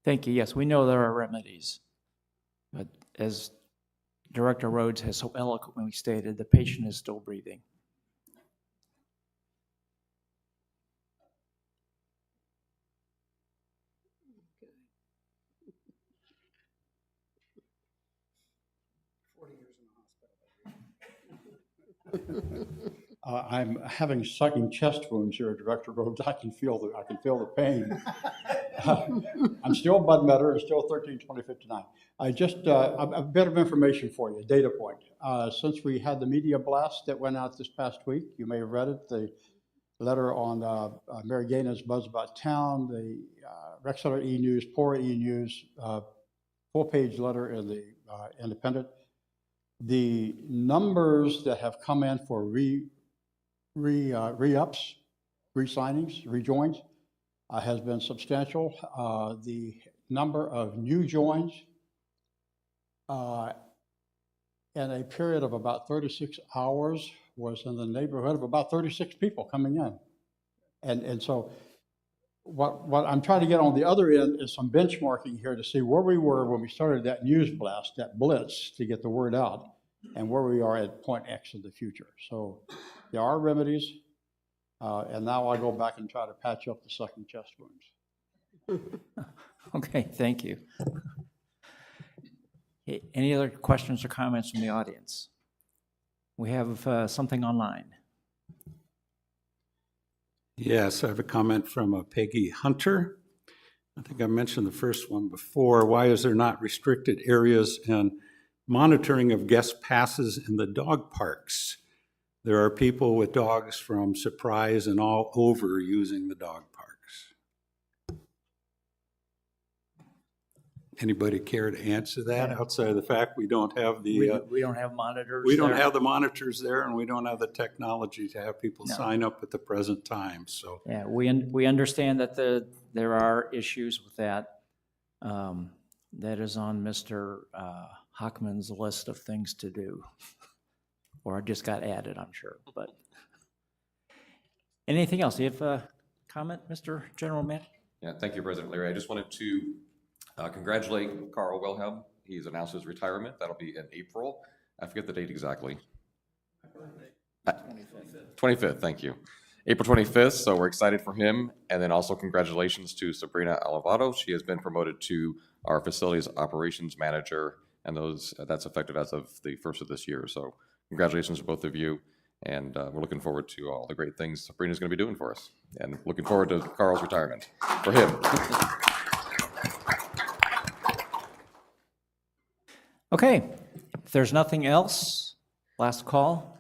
Thank you. Yes, we know there are remedies. But as Director Rhodes has so eloquently stated, the patient is still breathing. I'm having sucking chest wounds here, Director Rhodes. I can feel the pain. I'm still Bud Metter, and still 132059. I just a bit of information for you, data point. Since we had the media blast that went out this past week, you may have read it. letter on Mary Gaynor's Buzz About Town, the Rec Center e-news, PORA e-news, full-page letter in the Independent. The numbers that have come in for re-ups, re-signings, rejoins has been substantial. The number of new joins in a period of about 36 hours was in the neighborhood of about 36 people coming in. And so what I'm trying to get on the other end is some benchmarking here to see where we were when we started that news blast, that blitz to get the word out, and where we are at point X in the future. So there are remedies, and now I go back and try to patch up the second chest wounds. Okay, thank you. Any other questions or comments from the audience? We have something online. Yes, I have a comment from Peggy Hunter. I think I mentioned the first one before. Why is there not restricted areas and monitoring of guest passes in the dog parks? There are people with dogs from Surprise and all over using the dog parks. Anybody care to answer that outside of the fact we don't have the... We don't have monitors We don't there? have the monitors there, and we don't have the technology to have people sign up at the present time, so. Yeah, we understand that there are issues with that. That is on Mr. Hockman's list of things to do. Or it just got added, I'm sure, but. Anything else? Do you have a comment, Mr. General Manager? Yeah, thank you, President Leary. I just wanted to congratulate Carl Wilhelm. He's announced his retirement. That'll be in April. I forget the date exactly. 25th, thank you. April 25th, so we're excited for him. And then also congratulations to Sabrina Alvarado. She has been promoted to our facilities operations manager, and that's effective as of the 1st of this year. So congratulations to both of you, and we're looking forward to all the great things Sabrina's going to be doing for us. And looking forward to Carl's retirement for him. Okay, if there's nothing else, last call.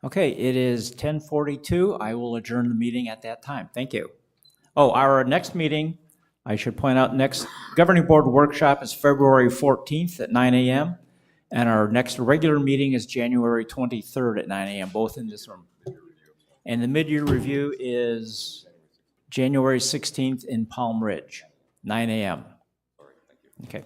Okay, it is 10:42. I will adjourn the meeting at that time. Thank you. Oh, our next meeting, I should point out, next governing board workshop is February 14th at 9 a.m. And our next regular meeting is January 23rd at 9 a.m., both in this room. And the mid-year review is January 16th in Palm Ridge, 9 a.m. Okay.